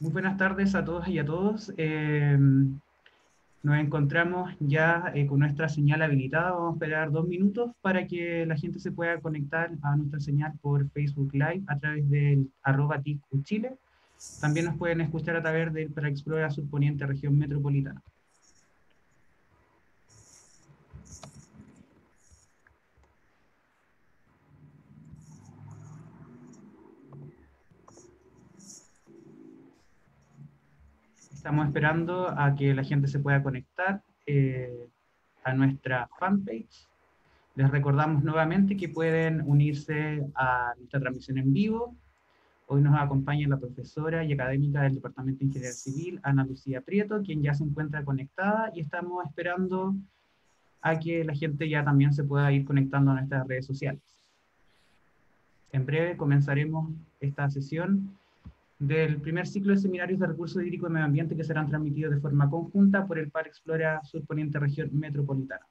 Muy buenas tardes a todas y a todos. Nos encontramos ya con nuestra señal habilitada. Vamos a esperar 2 minutos para que la gente se pueda conectar a nuestra señal por Facebook Live a través del @TICUchile. También nos pueden escuchar a través del para Explora Surponiente Región Metropolitana. Estamos esperando a que la gente se pueda conectar a nuestra fanpage. Les recordamos nuevamente que pueden unirse a nuestra transmisión en vivo. Hoy nos acompaña la profesora y académica del Departamento de Ingeniería Civil, Ana Lucía Prieto, quien ya se encuentra conectada, y estamos esperando a que la gente ya también se pueda ir conectando a nuestras redes sociales. En breve comenzaremos esta sesión del primer ciclo de seminarios de recursos hídricos y medio ambiente que serán transmitidos de forma conjunta por el Par Explora Surponiente Región Metropolitana.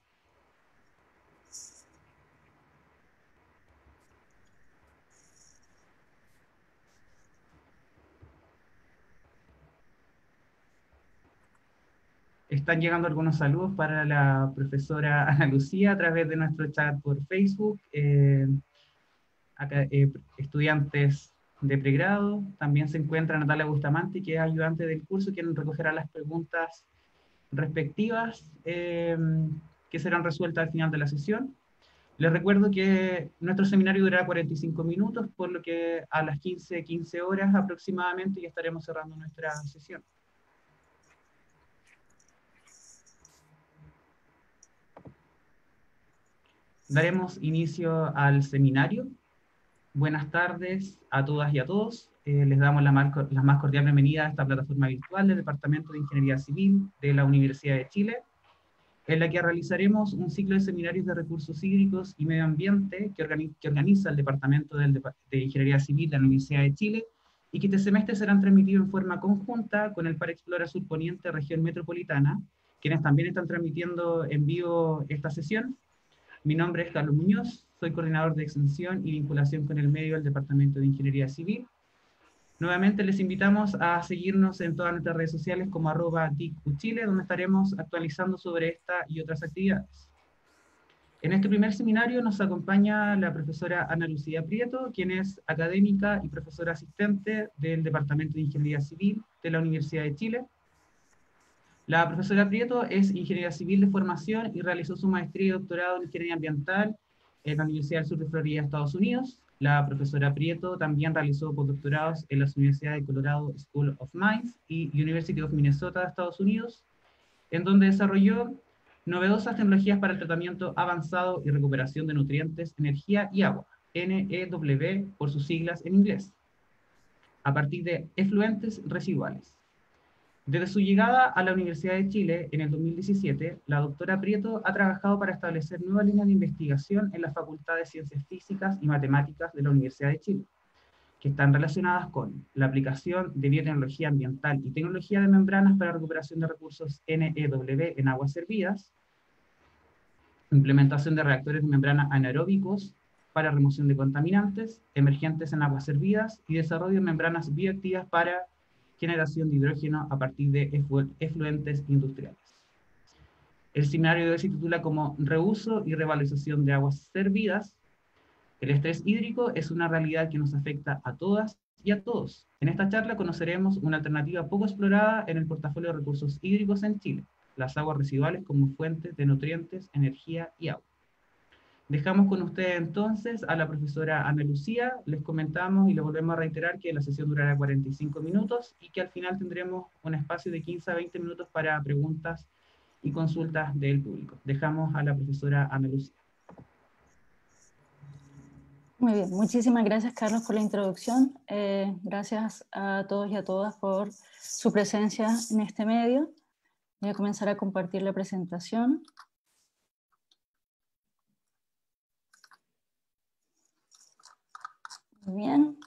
Están llegando algunos saludos para la profesora Ana Lucía a través de nuestro chat por Facebook. Estudiantes de pregrado. También se encuentra Natalia Bustamante, que es ayudante del curso, quien recogerá las preguntas respectivas que serán resueltas al final de la sesión. Les recuerdo que nuestro seminario durará 45 minutos, por lo que a las 15 horas aproximadamente ya estaremos cerrando nuestra sesión. Daremos inicio al seminario. Buenas tardes a todas y a todos. Les damos la más cordial bienvenida a esta plataforma virtual del Departamento de Ingeniería Civil de la Universidad de Chile, en la que realizaremos un ciclo de seminarios de recursos hídricos y medio ambiente que organiza el Departamento de Ingeniería Civil de la Universidad de Chile, y que este semestre serán transmitidos en forma conjunta con el Par Explora Surponiente Región Metropolitana, quienes también están transmitiendo en vivo esta sesión. Mi nombre es Carlos Muñoz, soy coordinador de extensión y vinculación con el medio del Departamento de Ingeniería Civil. Nuevamente les invitamos a seguirnos en todas nuestras redes sociales como @TICUchile, donde estaremos actualizando sobre esta y otras actividades. En este primer seminario nos acompaña la profesora Ana Lucía Prieto, quien es académica y profesora asistente del Departamento de Ingeniería Civil de la Universidad de Chile. La profesora Prieto es ingeniera civil de formación y realizó su maestría y doctorado en ingeniería ambiental en la Universidad del Sur de Florida, Estados Unidos. La profesora Prieto también realizó postdoctorados en las universidades de Colorado School of Mines y University of Minnesota, Estados Unidos, en donde desarrolló novedosas tecnologías para el tratamiento avanzado y recuperación de nutrientes, energía y agua, NEW por sus siglas en inglés, a partir de efluentes residuales. Desde su llegada a la Universidad de Chile en el 2017, la doctora Prieto ha trabajado para establecer nuevas líneas de investigación en la Facultad de Ciencias Físicas y Matemáticas de la Universidad de Chile, que están relacionadas con la aplicación de biotecnología ambiental y tecnología de membranas para recuperación de recursos NEW en aguas servidas, implementación de reactores de membrana anaeróbicos para remoción de contaminantes emergentes en aguas servidas y desarrollo de membranas bioactivas para generación de hidrógeno a partir de efluentes industriales. El seminario de hoy se titula como Reuso y revalorización de aguas servidas. El estrés hídrico es una realidad que nos afecta a todas y a todos. En esta charla conoceremos una alternativa poco explorada en el portafolio de recursos hídricos en Chile, las aguas residuales como fuentes de nutrientes, energía y agua. Dejamos con ustedes entonces a la profesora Ana Lucía. Les comentamos y les volvemos a reiterar que la sesión durará 45 minutos y que al final tendremos un espacio de 15 a 20 minutos para preguntas y consultas del público. Dejamos a la profesora Ana Lucía. Muy bien, muchísimas gracias Carlos por la introducción. Gracias a todos y a todas por su presencia en este medio. Voy a comenzar a compartir la presentación. Muy bien.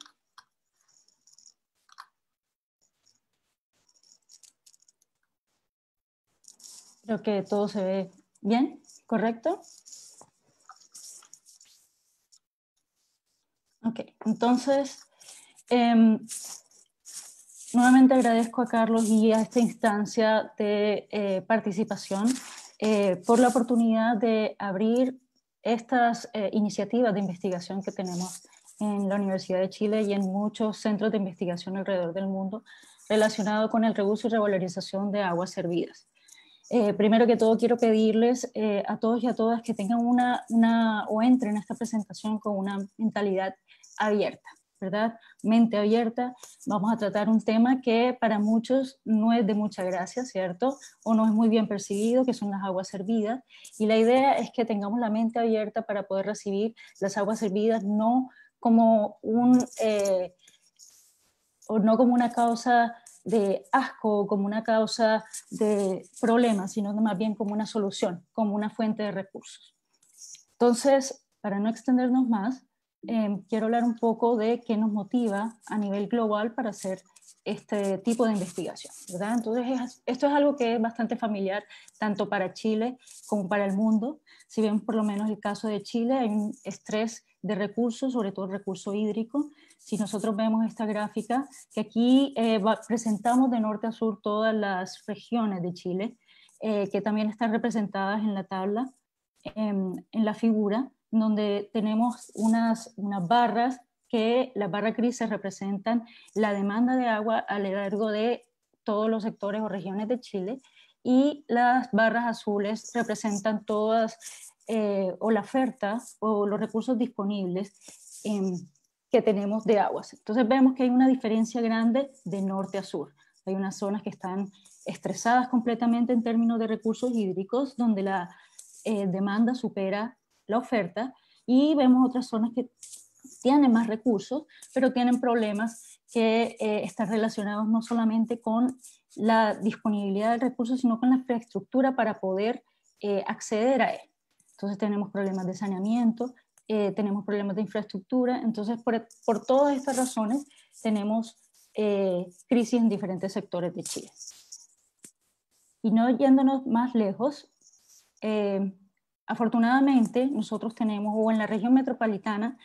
Creo que todo se ve bien, ¿correcto? Ok, entonces, nuevamente agradezco a Carlos y a esta instancia de participación por la oportunidad de abrir estas iniciativas de investigación que tenemos en la Universidad de Chile y en muchos centros de investigación alrededor del mundo relacionado con el reuso y revalorización de aguas servidas. Primero que todo quiero pedirles a todos y a todas que tengan o entren a esta presentación con una mentalidad abierta, ¿verdad? Mente abierta. Vamos a tratar un tema que para muchos no es de mucha gracia, ¿cierto? O no es muy bien percibido, que son las aguas servidas. Y la idea es que tengamos la mente abierta para poder recibir las aguas servidas no como no como una causa de asco, como una causa de problemas, sino más bien como una solución, como una fuente de recursos. Entonces, para no extendernos más, quiero hablar un poco de qué nos motiva a nivel global para hacer este tipo de investigación, ¿verdad? Entonces, esto es algo que es bastante familiar tanto para Chile como para el mundo. Si bien por lo menos el caso de Chile hay un estrés de recursos, sobre todo el recurso hídrico. Si nosotros vemos esta gráfica, que aquí presentamos de norte a sur todas las regiones de Chile, que también están representadas en la tabla, en la figura, donde tenemos unas barras que las barras grises representan la demanda de agua a lo largo de todos los sectores o regiones de Chile, y las barras azules representan todas o la oferta o los recursos disponibles que tenemos de aguas. Entonces vemos que hay una diferencia grande de norte a sur. Hay unas zonas que están estresadas completamente en términos de recursos hídricos, donde la demanda supera la oferta, y vemos otras zonas que tienen más recursos, pero tienen problemas que están relacionados no solamente con la disponibilidad del recurso, sino con la infraestructura para poder acceder a él. Entonces tenemos problemas de saneamiento, tenemos problemas de infraestructura. Entonces por todas estas razones tenemos crisis en diferentes sectores de Chile. Y no yéndonos más lejos, afortunadamente nosotros tenemos, o en la región metropolitana,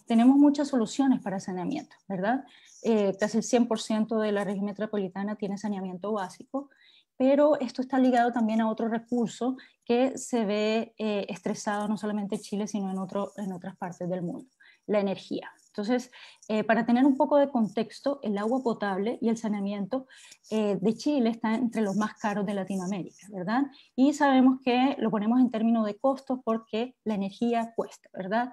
tenemos muchas soluciones para saneamiento, ¿verdad? Casi el 100% de la región metropolitana tiene saneamiento básico, pero esto está ligado también a otro recurso que se ve estresado no solamente en Chile, sino en otras partes del mundo: la energía. Entonces, para tener un poco de contexto, el agua potable y el saneamiento de Chile están entre los más caros de Latinoamérica, ¿verdad? Y sabemos que lo ponemos en términos de costos porque la energía cuesta, ¿verdad?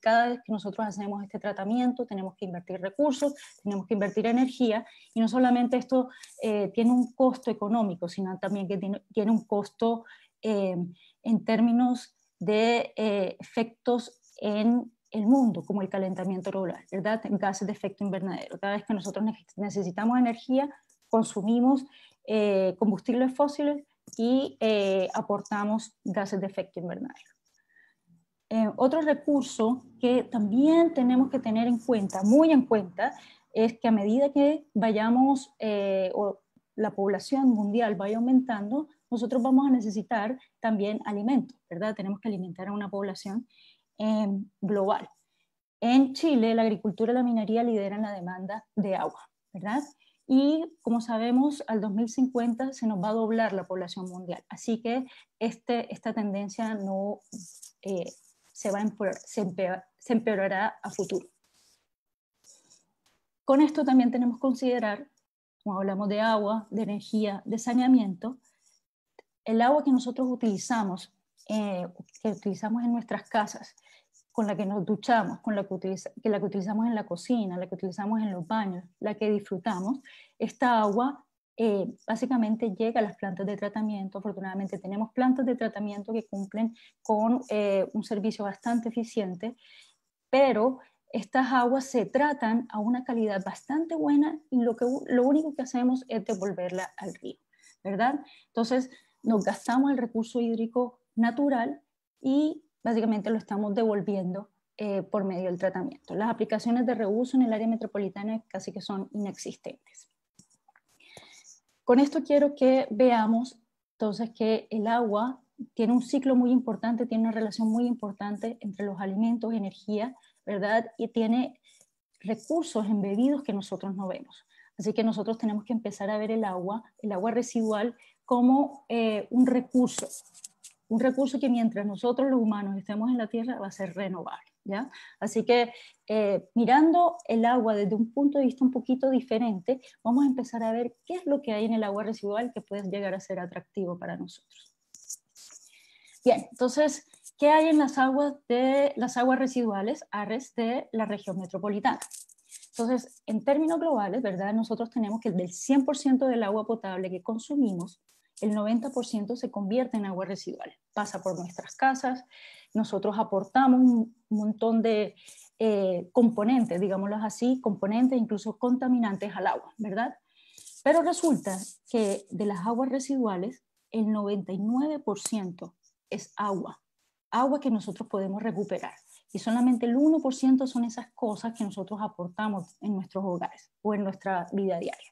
Cada vez que nosotros hacemos este tratamiento tenemos que invertir recursos, tenemos que invertir energía, y no solamente esto tiene un costo económico, sino también que tiene un costo en términos de efectos en el mundo, como el calentamiento global, ¿verdad? Gases de efecto invernadero. Cada vez que nosotros necesitamos energía, consumimos combustibles fósiles y aportamos gases de efecto invernadero. Otro recurso que también tenemos que tener en cuenta, muy en cuenta, es que a medida que vayamos, o la población mundial vaya aumentando, nosotros vamos a necesitar también alimentos, ¿verdad? Tenemos que alimentar a una población global. En Chile, la agricultura y la minería lideran la demanda de agua, ¿verdad? Y como sabemos, al 2050 se nos va a doblar la población mundial. Así que esta tendencia no se empeorará a futuro. Con esto también tenemos que considerar, como hablamos de agua, de energía, de saneamiento, el agua que nosotros utilizamos en nuestras casas, con la que nos duchamos, con la que utilizamos en la cocina, la que utilizamos en los baños, la que disfrutamos. Esta agua básicamente llega a las plantas de tratamiento. Afortunadamente tenemos plantas de tratamiento que cumplen con un servicio bastante eficiente, pero estas aguas se tratan a una calidad bastante buena, y lo único que hacemos es devolverla al río, ¿verdad? Entonces nos gastamos el recurso hídrico natural y básicamente lo estamos devolviendo por medio del tratamiento. Las aplicaciones de reuso en el área metropolitana casi que son inexistentes. Con esto quiero que veamos entonces que el agua tiene un ciclo muy importante, tiene una relación muy importante entre los alimentos, energía, ¿verdad? Y tiene recursos embebidos que nosotros no vemos. Así que nosotros tenemos que empezar a ver el agua residual como un recurso que mientras nosotros los humanos estemos en la Tierra va a ser renovable, ¿ya? Así que mirando el agua desde un punto de vista un poquito diferente, vamos a empezar a ver qué es lo que hay en el agua residual que puede llegar a ser atractivo para nosotros. Bien, entonces, ¿qué hay en las aguas residuales, ARRES, de la región metropolitana? Entonces, en términos globales, ¿verdad? Nosotros tenemos que del 100% del agua potable que consumimos, el 90% se convierte en agua residual. Pasa por nuestras casas, nosotros aportamos un montón de componentes, digámoslo así, componentes, incluso contaminantes al agua, ¿verdad? Pero resulta que de las aguas residuales, el 99% es agua que nosotros podemos recuperar. Y solamente el 1% son esas cosas que nosotros aportamos en nuestros hogares o en nuestra vida diaria.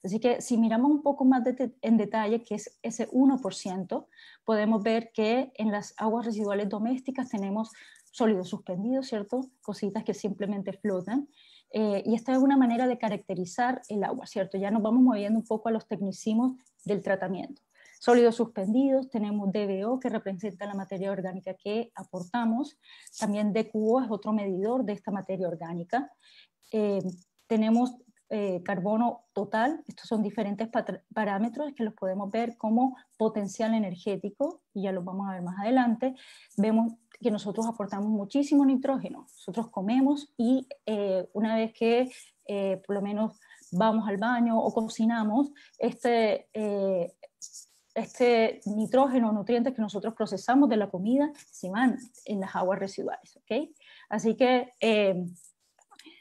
Así que si miramos un poco más en detalle qué es ese 1%, podemos ver que en las aguas residuales domésticas tenemos sólidos suspendidos, ¿cierto? Cositas que simplemente flotan. Y esta es una manera de caracterizar el agua, ¿cierto? Ya nos vamos moviendo un poco a los tecnicismos del tratamiento. Sólidos suspendidos, tenemos DBO, que representa la materia orgánica que aportamos. También DQO es otro medidor de esta materia orgánica. Tenemos carbono total, estos son diferentes parámetros que los podemos ver como potencial energético, y ya los vamos a ver más adelante. Vemos que nosotros aportamos muchísimo nitrógeno, nosotros comemos y una vez que por lo menos vamos al baño o cocinamos, este nitrógeno, nutrientes que nosotros procesamos de la comida, se van en las aguas residuales, ¿ok? Así que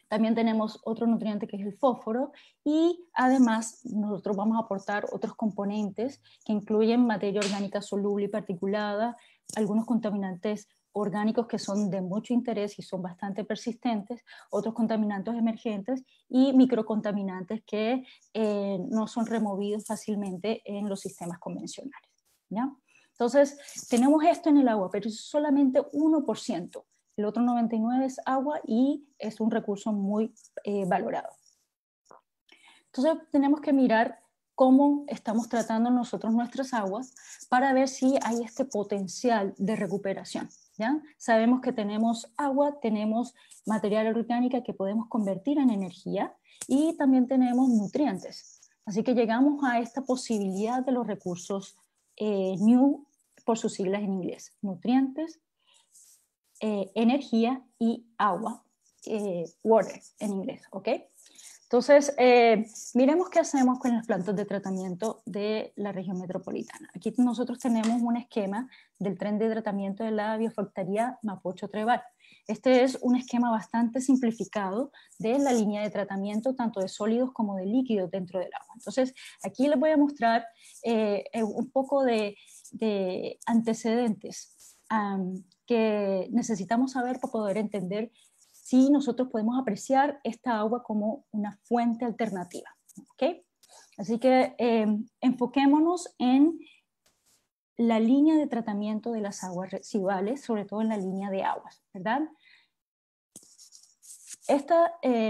también tenemos otro nutriente que es el fósforo, y además nosotros vamos a aportar otros componentes que incluyen materia orgánica soluble y particulada, algunos contaminantes orgánicos que son de mucho interés y son bastante persistentes, otros contaminantes emergentes y microcontaminantes que no son removidos fácilmente en los sistemas convencionales, ¿ya? Entonces, tenemos esto en el agua, pero es solamente 1%. El otro 99% es agua y es un recurso muy valorado. Entonces, tenemos que mirar cómo estamos tratando nosotros nuestras aguas para ver si hay este potencial de recuperación, ¿ya? Sabemos que tenemos agua, tenemos material orgánica que podemos convertir en energía y también tenemos nutrientes. Así que llegamos a esta posibilidad de los recursos NEW, por sus siglas en inglés, nutrientes, energía y agua, water en inglés, ¿ok? Entonces, miremos qué hacemos con las plantas de tratamiento de la región metropolitana. Aquí nosotros tenemos un esquema del tren de tratamiento de la biofactoría Mapocho Trébal. Este es un esquema bastante simplificado de la línea de tratamiento tanto de sólidos como de líquidos dentro del agua. Entonces, aquí les voy a mostrar un poco de antecedentes que necesitamos saber para poder entender si nosotros podemos apreciar esta agua como una fuente alternativa, ¿ok? Así que enfoquémonos en la línea de tratamiento de las aguas residuales, sobre todo en la línea de aguas, ¿verdad?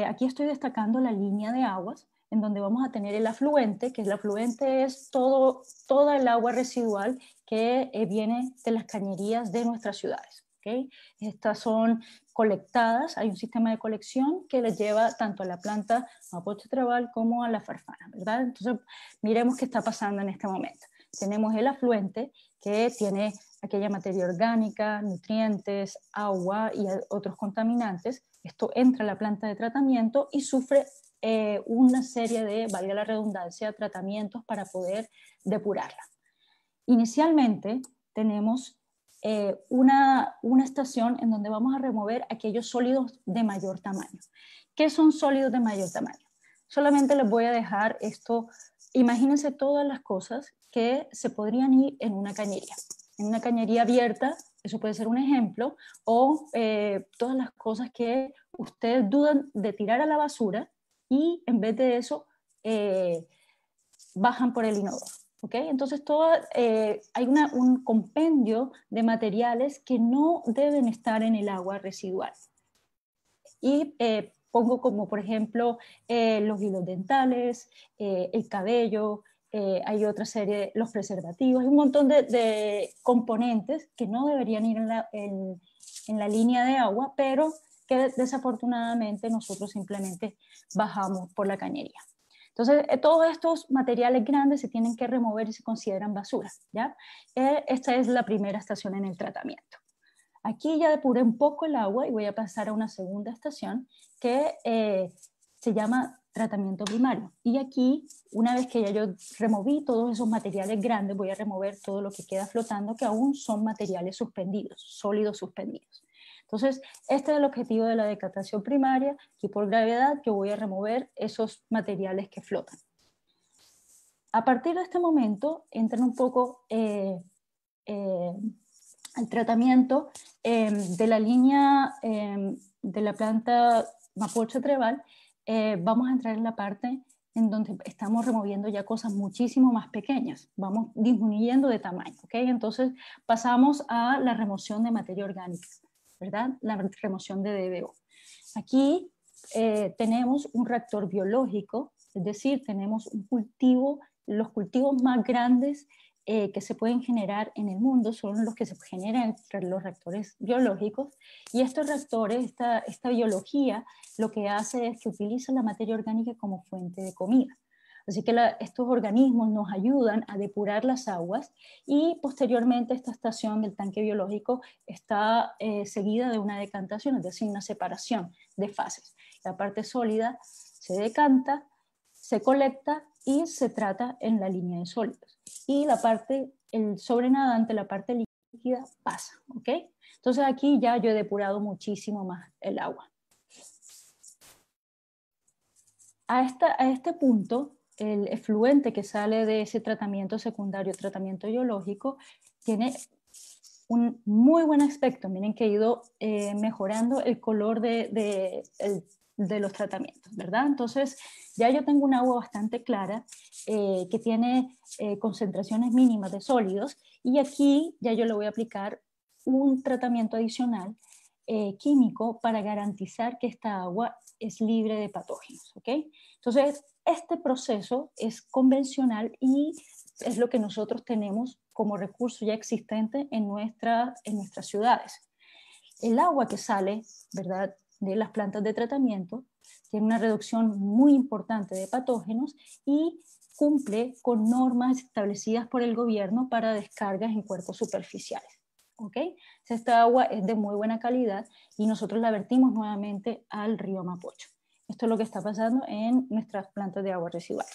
Aquí estoy destacando la línea de aguas, en donde vamos a tener el afluente, que el afluente es toda el agua residual que viene de las cañerías de nuestras ciudades, ¿okay? Estas son colectadas, hay un sistema de colección que les lleva tanto a la planta Mapocho Trébal como a la Farfana, ¿verdad? Entonces, miremos qué está pasando en este momento. Tenemos el afluente que tiene aquella materia orgánica, nutrientes, agua y otros contaminantes. Esto entra a la planta de tratamiento y sufre una serie de, valga la redundancia, tratamientos para poder depurarla. Inicialmente tenemos una estación en donde vamos a remover aquellos sólidos de mayor tamaño. ¿Qué son sólidos de mayor tamaño? Solamente les voy a dejar esto. Imagínense todas las cosas que se podrían ir en una cañería. En una cañería abierta, eso puede ser un ejemplo, o todas las cosas que ustedes dudan de tirar a la basura y en vez de eso bajan por el inodoro. ¿Okay? Entonces hay un compendio de materiales que no deben estar en el agua residual. Y pongo como por ejemplo los hilos dentales, el cabello, hay otra serie, los preservativos, hay un montón de componentes que no deberían ir en la línea de agua, pero que desafortunadamente nosotros simplemente bajamos por la cañería. Entonces, todos estos materiales grandes se tienen que remover y se consideran basura, ¿ya? Esta es la primera estación en el tratamiento. Aquí ya depuré un poco el agua y voy a pasar a una segunda estación que se llama tratamiento primario. Y aquí, una vez que ya yo removí todos esos materiales grandes, voy a remover todo lo que queda flotando, que aún son materiales suspendidos, sólidos suspendidos. Entonces, este es el objetivo de la decantación primaria, que por gravedad yo voy a remover esos materiales que flotan. A partir de este momento, entran un poco al tratamiento de la línea de la planta Mapocho Trébal. Vamos a entrar en la parte en donde estamos removiendo ya cosas muchísimo más pequeñas, vamos disminuyendo de tamaño, ¿ok? Entonces pasamos a la remoción de materia orgánica, ¿verdad? La remoción de DBO. Aquí tenemos un reactor biológico, es decir, tenemos un cultivo, los cultivos más grandes que se pueden generar en el mundo son los que se generan entre los reactores biológicos, y estos reactores, esta biología, lo que hace es que utiliza la materia orgánica como fuente de comida. Así que estos organismos nos ayudan a depurar las aguas, y posteriormente esta estación del tanque biológico está seguida de una decantación, es decir, una separación de fases. La parte sólida se decanta, se colecta y se trata en la línea de sólidos. Y la parte, el sobrenadante, la parte líquida, pasa, ¿ok? Entonces aquí ya yo he depurado muchísimo más el agua. A este punto, el efluente que sale de ese tratamiento secundario, tratamiento biológico, tiene un muy buen aspecto. Miren que he ido mejorando el color de los tratamientos, ¿verdad? Entonces ya yo tengo un agua bastante clara que tiene concentraciones mínimas de sólidos, y aquí ya yo le voy a aplicar un tratamiento adicional químico para garantizar que esta agua es libre de patógenos, ¿ok? Entonces este proceso es convencional y es lo que nosotros tenemos como recurso ya existente en nuestras ciudades. El agua que sale, ¿verdad?, de las plantas de tratamiento tiene una reducción muy importante de patógenos y cumple con normas establecidas por el gobierno para descargas en cuerpos superficiales. ¿Ok? Esta agua es de muy buena calidad y nosotros la vertimos nuevamente al río Mapocho. Esto es lo que está pasando en nuestras plantas de agua residual.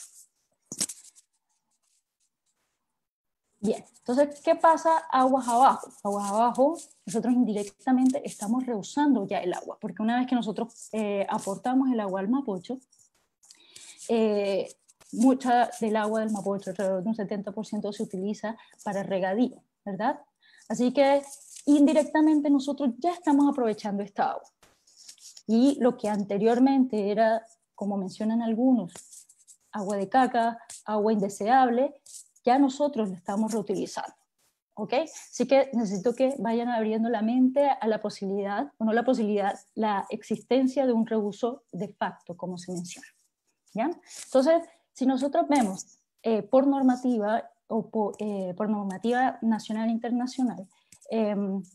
Bien, entonces, ¿qué pasa aguas abajo? Aguas abajo, nosotros indirectamente estamos reusando ya el agua, porque una vez que nosotros aportamos el agua al Mapocho, mucha del agua del Mapocho, alrededor de un 70%, se utiliza para regadío, ¿verdad? Así que indirectamente nosotros ya estamos aprovechando esta agua. Y lo que anteriormente era, como mencionan algunos, agua de caca, agua indeseable, ya nosotros la estamos reutilizando. ¿Ok? Así que necesito que vayan abriendo la mente a la posibilidad, o no la posibilidad, la existencia de un reuso de facto, como se menciona. ¿Ya? Entonces, si nosotros vemos por normativa o por normativa nacional e internacional,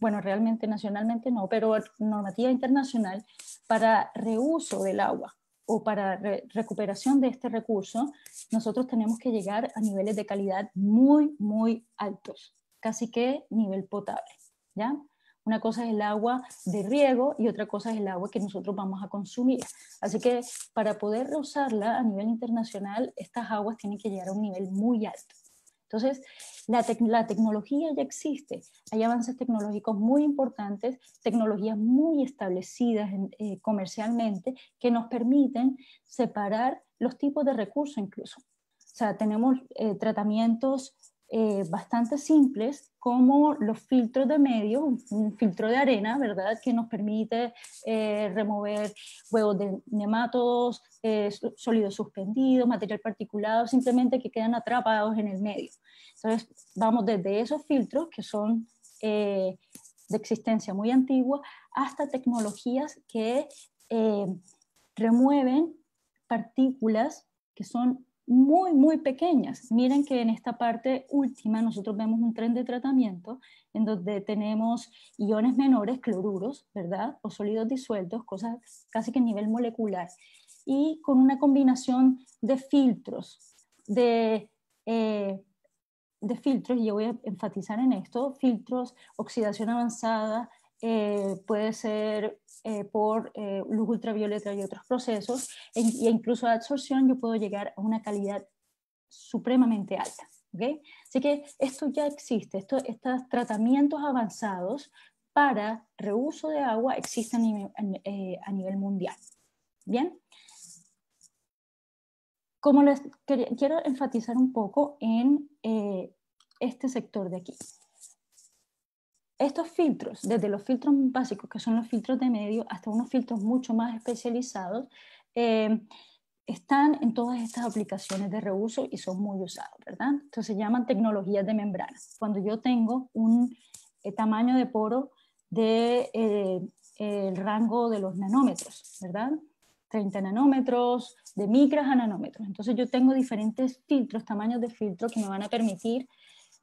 bueno, realmente nacionalmente no, pero normativa internacional para reuso del agua o para recuperación de este recurso, nosotros tenemos que llegar a niveles de calidad muy, muy altos, casi que nivel potable, ¿ya? Una cosa es el agua de riego y otra cosa es el agua que nosotros vamos a consumir. Así que para poder reusarla a nivel internacional, estas aguas tienen que llegar a un nivel muy alto. Entonces, la tecnología ya existe. Hay avances tecnológicos muy importantes, tecnologías muy establecidas comercialmente que nos permiten separar los tipos de recursos incluso. O sea, tenemos tratamientos bastante simples como los filtros de medio, un filtro de arena, ¿verdad?, que nos permite remover huevos de nemátodos, sólidos suspendidos, material particulado, simplemente que quedan atrapados en el medio. Entonces vamos desde esos filtros que son de existencia muy antigua hasta tecnologías que remueven partículas que son muy, muy pequeñas. Miren que en esta parte última nosotros vemos un tren de tratamiento en donde tenemos iones menores, cloruros, ¿verdad? O sólidos disueltos, cosas casi que a nivel molecular. Y con una combinación de filtros, filtros, y yo voy a enfatizar en esto, filtros, oxidación avanzada, puede ser por luz ultravioleta y otros procesos, e incluso de absorción yo puedo llegar a una calidad supremamente alta. ¿Okay? Así que esto ya existe, estos tratamientos avanzados para reuso de agua existen a nivel mundial. ¿Bien? Como quiero enfatizar un poco en este sector de aquí. Estos filtros, desde los filtros básicos, que son los filtros de medio, hasta unos filtros mucho más especializados, están en todas estas aplicaciones de reuso y son muy usados, ¿verdad? Entonces se llaman tecnologías de membrana. Cuando yo tengo un tamaño de poro de el rango de los nanómetros, ¿verdad? 30 nanómetros, de micras a nanómetros. Entonces yo tengo diferentes filtros, tamaños de filtro que me van a permitir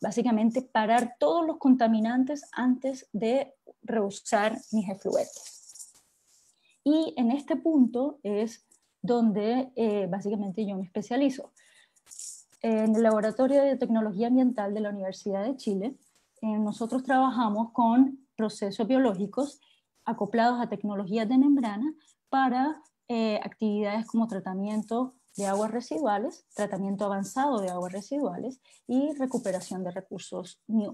básicamente parar todos los contaminantes antes de reusar mis efluentes. Y en este punto es donde básicamente yo me especializo. En el Laboratorio de Tecnología Ambiental de la Universidad de Chile, nosotros trabajamos con procesos biológicos acoplados a tecnologías de membrana para actividades como tratamiento de aguas residuales, tratamiento avanzado de aguas residuales y recuperación de recursos NEW.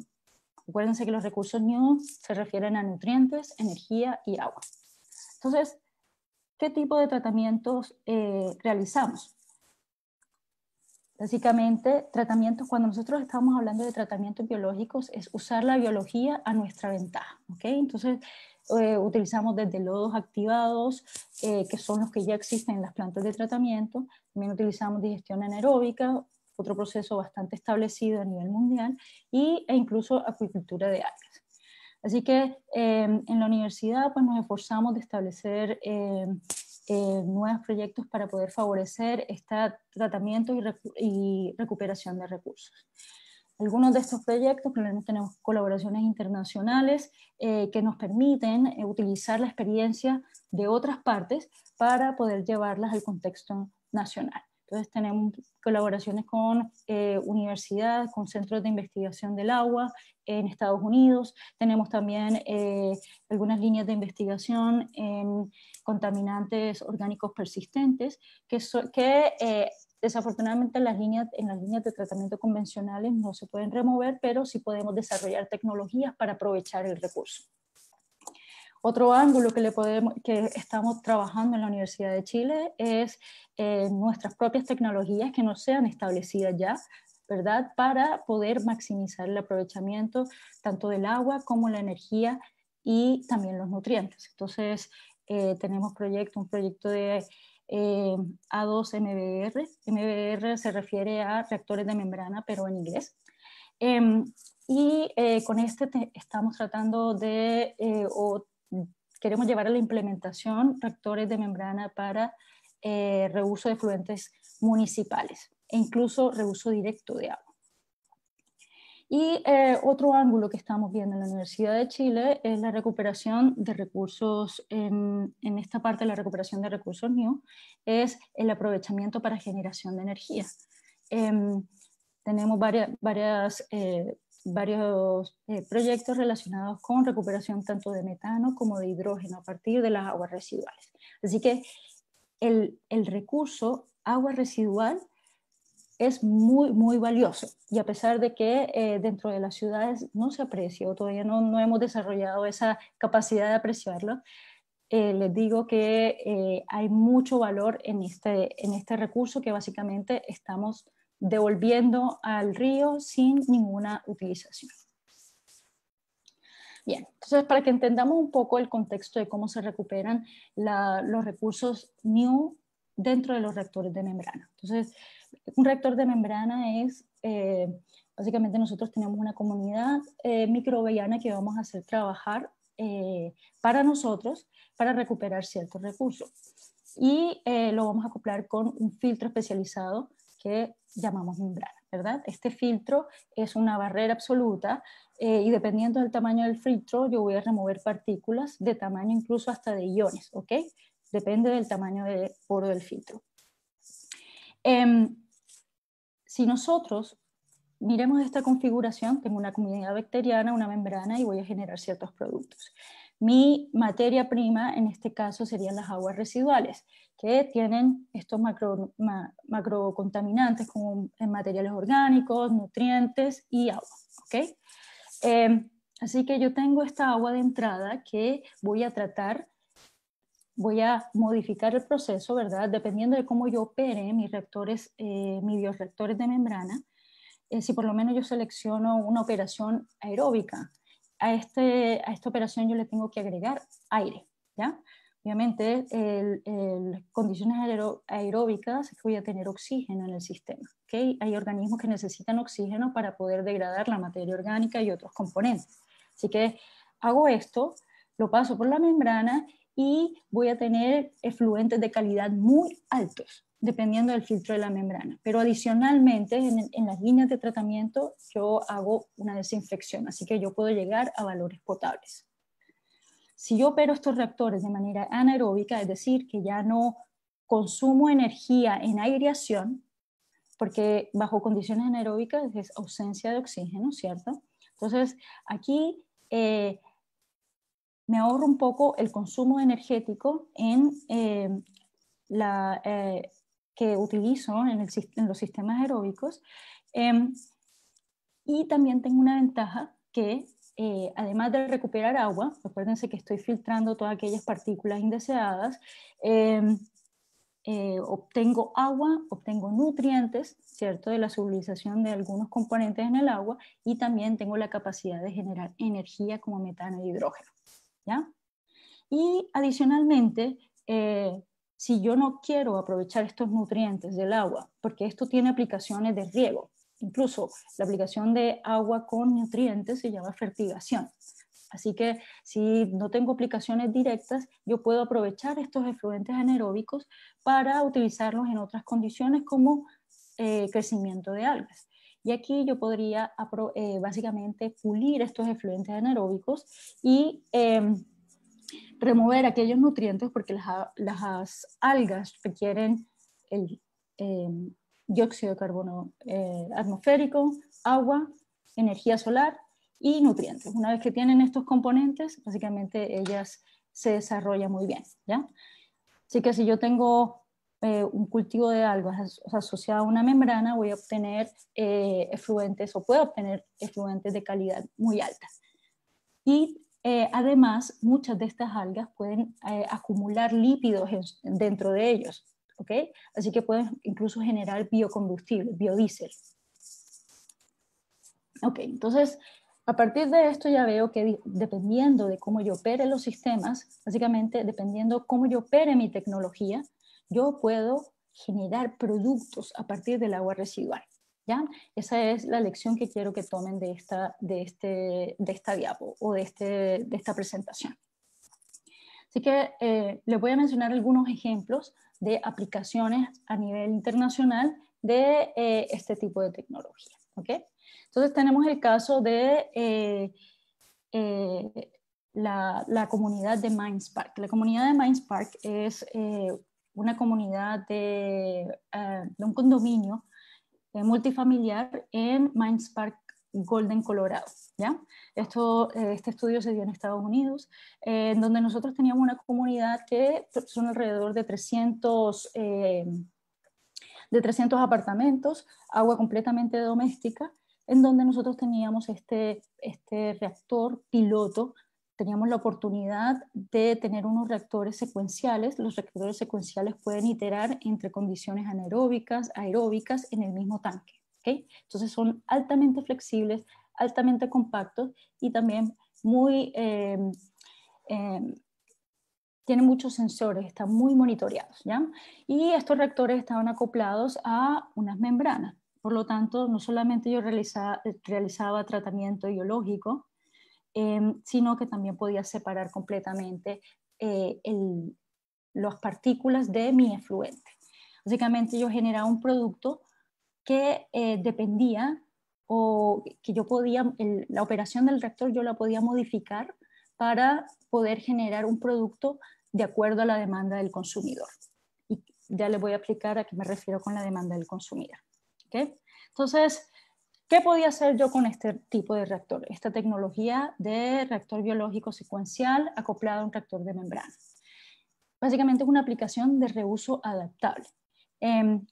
Acuérdense que los recursos NEW se refieren a nutrientes, energía y agua. Entonces, ¿qué tipo de tratamientos realizamos? Básicamente, tratamientos, cuando nosotros estamos hablando de tratamientos biológicos, es usar la biología a nuestra ventaja. ¿Okay? Entonces, utilizamos desde lodos activados, que son los que ya existen en las plantas de tratamiento. También utilizamos digestión anaeróbica, otro proceso bastante establecido a nivel mundial, e incluso acuicultura de algas. Así que en la universidad pues, nos esforzamos de establecer nuevos proyectos para poder favorecer este tratamiento y recuperación de recursos. Algunos de estos proyectos, tenemos colaboraciones internacionales que nos permiten utilizar la experiencia de otras partes para poder llevarlas al contexto nacional. Entonces tenemos colaboraciones con universidades, con centros de investigación del agua en Estados Unidos. Tenemos también algunas líneas de investigación en contaminantes orgánicos persistentes que desafortunadamente en las líneas de tratamiento convencionales no se pueden remover, pero sí podemos desarrollar tecnologías para aprovechar el recurso. Otro ángulo que estamos trabajando en la Universidad de Chile es nuestras propias tecnologías que no sean establecidas ya, ¿verdad? Para poder maximizar el aprovechamiento tanto del agua como la energía y también los nutrientes. Entonces, tenemos un proyecto de A2MBR. MBR se refiere a reactores de membrana, pero en inglés. Con estamos tratando de, queremos llevar a la implementación reactores de membrana para reuso de efluentes municipales e incluso reuso directo de agua. Y otro ángulo que estamos viendo en la Universidad de Chile es la recuperación de recursos, en esta parte de la recuperación de recursos NEW, es el aprovechamiento para generación de energía. Tenemos varios proyectos relacionados con recuperación tanto de metano como de hidrógeno a partir de las aguas residuales. Así que el recurso agua residual es muy, muy valioso, y a pesar de que dentro de las ciudades no se aprecia o todavía no hemos desarrollado esa capacidad de apreciarlo, les digo que hay mucho valor en este recurso que básicamente estamos devolviendo al río sin ninguna utilización. Bien, entonces para que entendamos un poco el contexto de cómo se recuperan los recursos NEW dentro de los reactores de membrana. Entonces, un reactor de membrana es, básicamente nosotros tenemos una comunidad microbiana que vamos a hacer trabajar para nosotros para recuperar ciertos recursos. y lo vamos a acoplar con un filtro especializado que llamamos membrana, ¿verdad? Este filtro es una barrera absoluta y dependiendo del tamaño del filtro yo voy a remover partículas de tamaño incluso hasta de iones, ¿ok? Depende del tamaño de poro del filtro. Si nosotros miremos esta configuración, tengo una comunidad bacteriana, una membrana y voy a generar ciertos productos. Mi materia prima en este caso serían las aguas residuales, que tienen estos macrocontaminantes como materiales orgánicos, nutrientes y agua, ¿ok? Así que yo tengo esta agua de entrada que voy a tratar, voy a modificar el proceso, ¿verdad? Dependiendo de cómo yo opere mis reactores, mis bioreactores de membrana, si por lo menos yo selecciono una operación aeróbica, a esta operación yo le tengo que agregar aire, ¿ya? Obviamente, condiciones aeróbicas es que voy a tener oxígeno en el sistema, ¿okay? Hay organismos que necesitan oxígeno para poder degradar la materia orgánica y otros componentes. Así que hago esto, lo paso por la membrana y voy a tener efluentes de calidad muy altos, dependiendo del filtro de la membrana. Pero adicionalmente, en las líneas de tratamiento, yo hago una desinfección, así que yo puedo llegar a valores potables. Si yo opero estos reactores de manera anaeróbica, es decir, que ya no consumo energía en aireación, porque bajo condiciones anaeróbicas es ausencia de oxígeno, ¿cierto? Entonces, aquí me ahorro un poco el consumo energético en que utilizo en los sistemas aeróbicos, y también tengo una ventaja que además de recuperar agua, acuérdense que estoy filtrando todas aquellas partículas indeseadas, obtengo agua, obtengo nutrientes, ¿cierto?, de la solubilización de algunos componentes en el agua, y también tengo la capacidad de generar energía como metano e hidrógeno, ¿ya? Y adicionalmente, si yo no quiero aprovechar estos nutrientes del agua, porque esto tiene aplicaciones de riego, incluso la aplicación de agua con nutrientes se llama fertigación. Así que si no tengo aplicaciones directas, yo puedo aprovechar estos efluentes anaeróbicos para utilizarlos en otras condiciones como crecimiento de algas. Y aquí yo podría básicamente pulir estos efluentes anaeróbicos y remover aquellos nutrientes, porque las algas requieren el dióxido de carbono atmosférico, agua, energía solar y nutrientes. Una vez que tienen estos componentes, básicamente ellas se desarrollan muy bien, ¿ya? Así que si yo tengo un cultivo de algas asociado a una membrana, voy a obtener efluentes, o puedo obtener efluentes de calidad muy alta. Y además, muchas de estas algas pueden acumular lípidos dentro de ellos, ¿ok? Así que pueden incluso generar biocombustible, biodiesel. Ok, entonces, a partir de esto ya veo que dependiendo de cómo yo opere los sistemas, básicamente dependiendo cómo yo opere mi tecnología, yo puedo generar productos a partir del agua residual, ¿ya? Esa es la lección que quiero que tomen de esta diapo o de esta presentación. Así que les voy a mencionar algunos ejemplos de aplicaciones a nivel internacional de este tipo de tecnología, ¿ok? Entonces tenemos el caso de la comunidad de MindSpark. La comunidad de MindSpark es una comunidad de un condominio multifamiliar en MindSpark Golden, Colorado, ¿ya? Este estudio se dio en Estados Unidos, en donde nosotros teníamos una comunidad que son alrededor de 300 apartamentos, agua completamente doméstica, en donde nosotros teníamos este reactor piloto. Teníamos la oportunidad de tener unos reactores secuenciales. Los reactores secuenciales pueden iterar entre condiciones anaeróbicas, aeróbicas en el mismo tanque, ¿okay? Entonces son altamente flexibles, altamente compactos y también tienen muchos sensores, están muy monitoreados, ¿ya? Y estos reactores estaban acoplados a unas membranas. Por lo tanto, no solamente yo realizaba tratamiento biológico, sino que también podía separar completamente las partículas de mi efluente. Básicamente yo generaba un producto que dependía, o que yo podía, la operación del reactor yo la podía modificar para poder generar un producto de acuerdo a la demanda del consumidor. Y ya les voy a explicar a qué me refiero con la demanda del consumidor. ¿Okay? Entonces, ¿qué podía hacer yo con este tipo de reactor? Esta tecnología de reactor biológico secuencial acoplado a un reactor de membrana. Básicamente es una aplicación de reuso adaptable.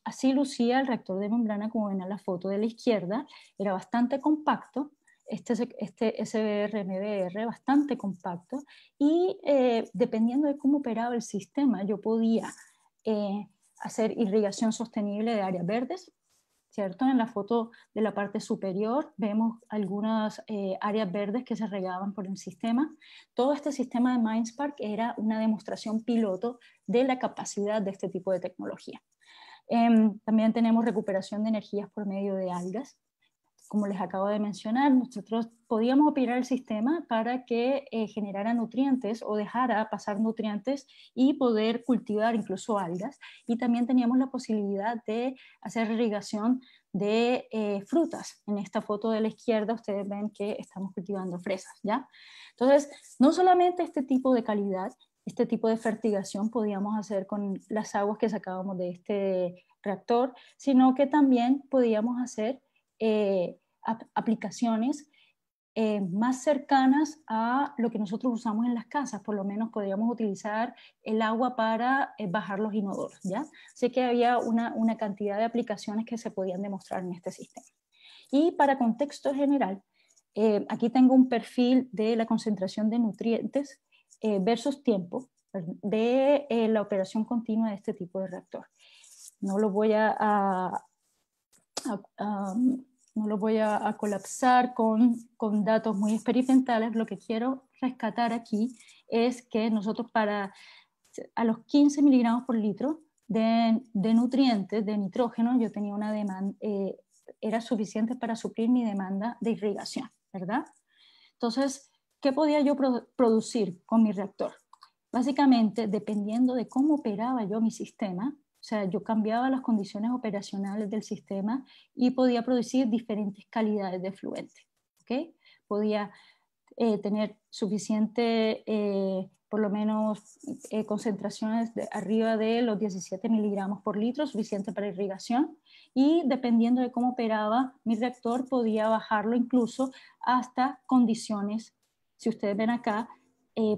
Así lucía el reactor de membrana, como ven en la foto de la izquierda. Era bastante compacto, este SBR-MBR, bastante compacto, y dependiendo de cómo operaba el sistema, yo podía hacer irrigación sostenible de áreas verdes, ¿cierto? En la foto de la parte superior vemos algunas áreas verdes que se regaban por el sistema. Todo este sistema de MindSpark era una demostración piloto de la capacidad de este tipo de tecnología. También tenemos recuperación de energías por medio de algas. Como les acabo de mencionar, nosotros podíamos operar el sistema para que generara nutrientes o dejara pasar nutrientes y poder cultivar incluso algas. Y también teníamos la posibilidad de hacer irrigación de frutas. En esta foto de la izquierda ustedes ven que estamos cultivando fresas, ¿ya? Entonces, no solamente este tipo de calidad, este tipo de fertigación podíamos hacer con las aguas que sacábamos de este reactor, sino que también podíamos hacer aplicaciones más cercanas a lo que nosotros usamos en las casas. Por lo menos podríamos utilizar el agua para bajar los inodoros, ¿ya? Así que había una cantidad de aplicaciones que se podían demostrar en este sistema. Y para contexto general, aquí tengo un perfil de la concentración de nutrientes versus tiempo de la operación continua de este tipo de reactor. No lo voy no lo voy a colapsar con datos muy experimentales. Lo que quiero rescatar aquí es que nosotros a los 15 miligramos por litro de nutrientes, de nitrógeno, yo tenía una demanda, era suficiente para suplir mi demanda de irrigación, ¿verdad? Entonces, ¿qué podía yo producir con mi reactor? Básicamente, dependiendo de cómo operaba yo mi sistema, o sea, yo cambiaba las condiciones operacionales del sistema y podía producir diferentes calidades de efluente. ¿Okay? Podía tener suficiente, por lo menos, concentraciones arriba de los 17 miligramos por litro, suficiente para irrigación, y dependiendo de cómo operaba mi reactor, podía bajarlo incluso hasta condiciones, si ustedes ven acá,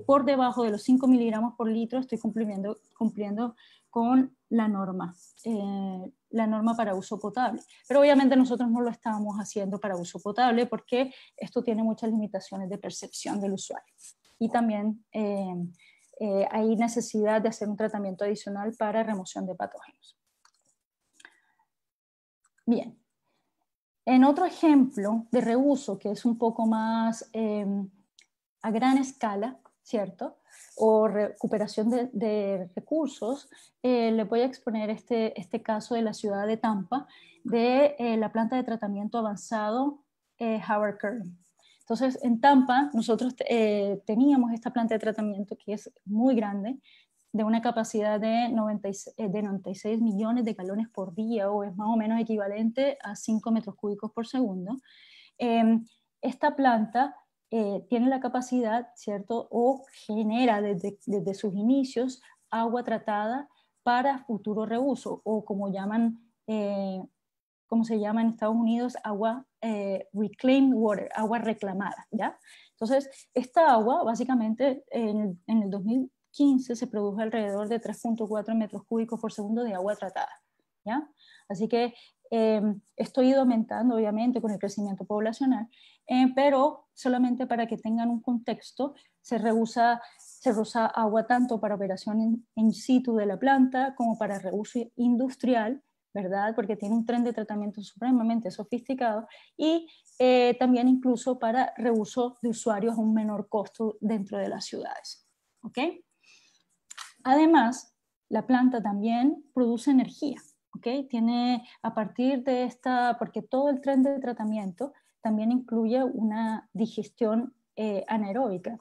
por debajo de los 5 miligramos por litro, estoy cumpliendo con la norma para uso potable. Pero obviamente nosotros no lo estábamos haciendo para uso potable porque esto tiene muchas limitaciones de percepción del usuario. Y también hay necesidad de hacer un tratamiento adicional para remoción de patógenos. Bien. En otro ejemplo de reuso, que es un poco más a gran escala, ¿cierto? O recuperación de recursos, le voy a exponer este caso de la ciudad de Tampa, de la planta de tratamiento avanzado Howard Curran. Entonces, en Tampa nosotros teníamos esta planta de tratamiento que es muy grande, de una capacidad de 96 millones de galones por día, o es más o menos equivalente a 5 metros cúbicos por segundo. Esta planta tiene la capacidad, ¿cierto? O genera desde sus inicios agua tratada para futuro reuso, o como se llama en Estados Unidos, agua reclaimed water, agua reclamada, ¿ya? Entonces, esta agua, básicamente, en el 2015 se produjo alrededor de 3.4 metros cúbicos por segundo de agua tratada, ¿ya? Así que esto ha ido aumentando, obviamente, con el crecimiento poblacional, pero solamente para que tengan un contexto, se reusa agua tanto para operación in situ de la planta como para reuso industrial, ¿verdad? Porque tiene un tren de tratamiento supremamente sofisticado, y también incluso para reuso de usuarios a un menor costo dentro de las ciudades. ¿Ok? Además, la planta también produce energía. ¿Okay? Tiene, a partir de porque todo el tren de tratamiento también incluye una digestión anaeróbica,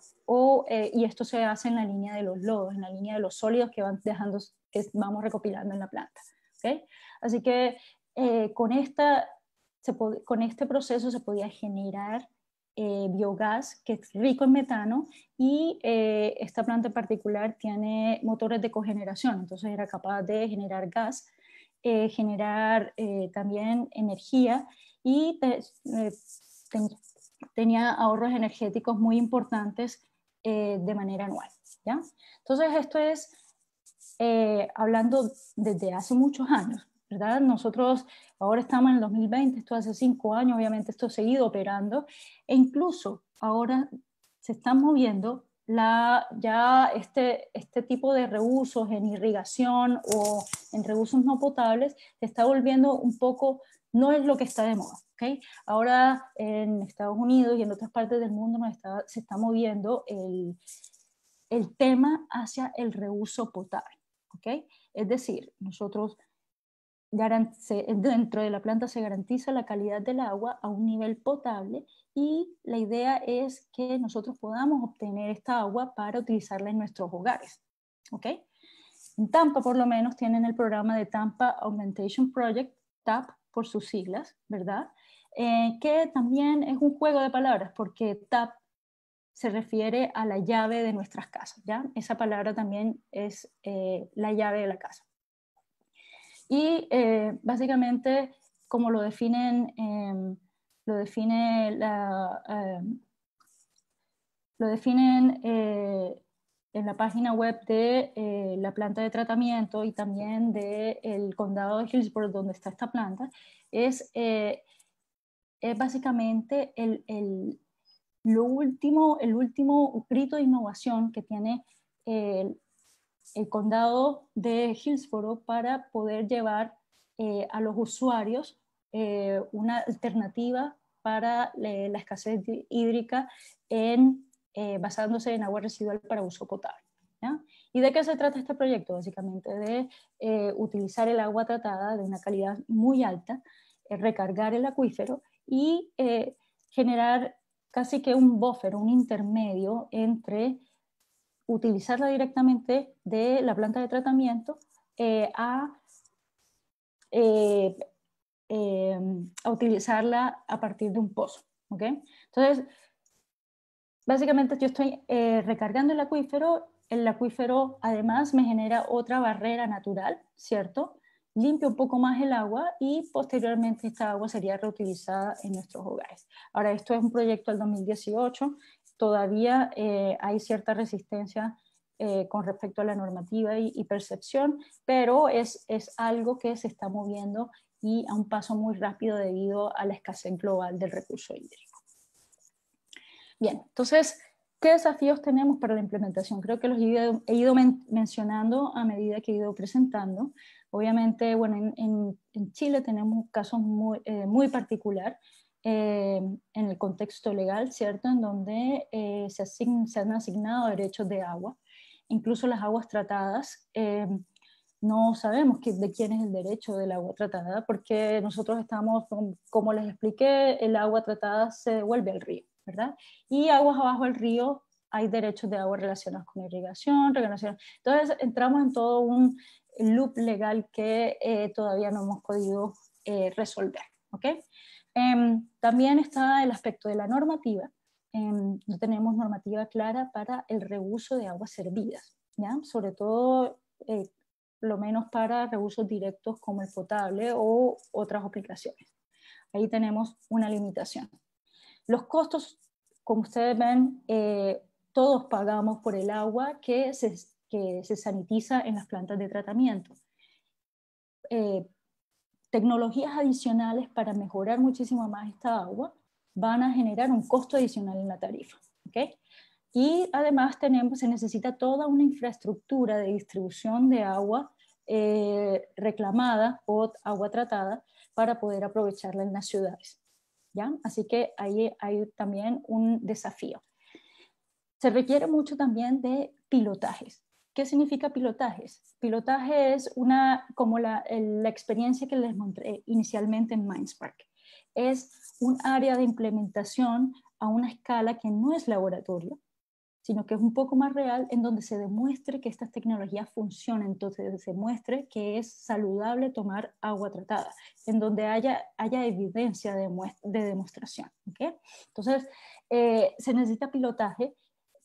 y esto se hace en la línea de los lodos, en la línea de los sólidos que vamos recopilando en la planta. ¿Okay? Así que con este proceso se podía generar biogás que es rico en metano, y esta planta en particular tiene motores de cogeneración, entonces era capaz de generar gas, generar también energía, y tenía ahorros energéticos muy importantes de manera anual, ¿ya? Entonces esto es hablando desde hace muchos años, ¿verdad? Nosotros ahora estamos en el 2020, esto hace 5 años, obviamente esto ha seguido operando, e incluso ahora se están moviendo ya este tipo de reusos en irrigación o en reusos no potables, se está volviendo un poco, no es lo que está de moda. ¿Okay? Ahora en Estados Unidos y en otras partes del mundo se está moviendo el tema hacia el reuso potable. ¿Okay? Es decir, nosotros dentro de la planta se garantiza la calidad del agua a un nivel potable, y la idea es que nosotros podamos obtener esta agua para utilizarla en nuestros hogares. ¿Okay? En Tampa, por lo menos, tienen el programa de Tampa Augmentation Project, TAP por sus siglas, ¿verdad? Que también es un juego de palabras, porque TAP se refiere a la llave de nuestras casas, ¿ya? Esa palabra también es la llave de la casa. Y básicamente, como lo definen, en la página web de la planta de tratamiento y también del condado de Hillsborough, donde está esta planta, es básicamente el último grito de innovación que tiene el condado de Hillsborough para poder llevar a los usuarios una alternativa para la escasez hídrica basándose en agua residual para uso potable, ¿ya? ¿Y de qué se trata este proyecto? Básicamente de utilizar el agua tratada de una calidad muy alta, recargar el acuífero y generar casi que un buffer, un intermedio entre utilizarla directamente de la planta de tratamiento a utilizarla a partir de un pozo. ¿Okay? Entonces, básicamente yo estoy recargando el acuífero además me genera otra barrera natural, ¿cierto? Limpia un poco más el agua y posteriormente esta agua sería reutilizada en nuestros hogares. Ahora, esto es un proyecto del 2018, todavía hay cierta resistencia con respecto a la normativa y percepción, pero es algo que se está moviendo y a un paso muy rápido debido a la escasez global del recurso hídrico. Bien, entonces, ¿qué desafíos tenemos para la implementación? Creo que los he ido mencionando a medida que he ido presentando. Obviamente, bueno, en Chile tenemos un caso muy particular en el contexto legal, ¿cierto? En donde se han asignado derechos de agua. Incluso las aguas tratadas, no sabemos de quién es el derecho del agua tratada, porque nosotros estamos, como les expliqué, el agua tratada se devuelve al río, ¿verdad? Y aguas abajo del río hay derechos de agua relacionados con irrigación, entonces entramos en todo un loop legal que todavía no hemos podido resolver, ¿ok? También está el aspecto de la normativa. No tenemos normativa clara para el reuso de aguas servidas, ¿ya? Sobre todo, lo menos para reusos directos como el potable o otras aplicaciones. Ahí tenemos una limitación. Los costos, como ustedes ven, todos pagamos por el agua que se sanitiza en las plantas de tratamiento. Tecnologías adicionales para mejorar muchísimo más esta agua van a generar un costo adicional en la tarifa. ¿Okay? Y además se necesita toda una infraestructura de distribución de agua reclamada o agua tratada para poder aprovecharla en las ciudades. ¿Ya? Así que ahí hay también un desafío. Se requiere mucho también de pilotajes. ¿Qué significa pilotajes? Pilotaje es como la experiencia que les mostré inicialmente en MindSpark. Es un área de implementación a una escala que no es laboratorio, sino que es un poco más real, en donde se demuestre que estas tecnologías funcionan, entonces se muestre que es saludable tomar agua tratada, en donde haya evidencia de demostración. ¿Okay? Entonces, se necesita pilotaje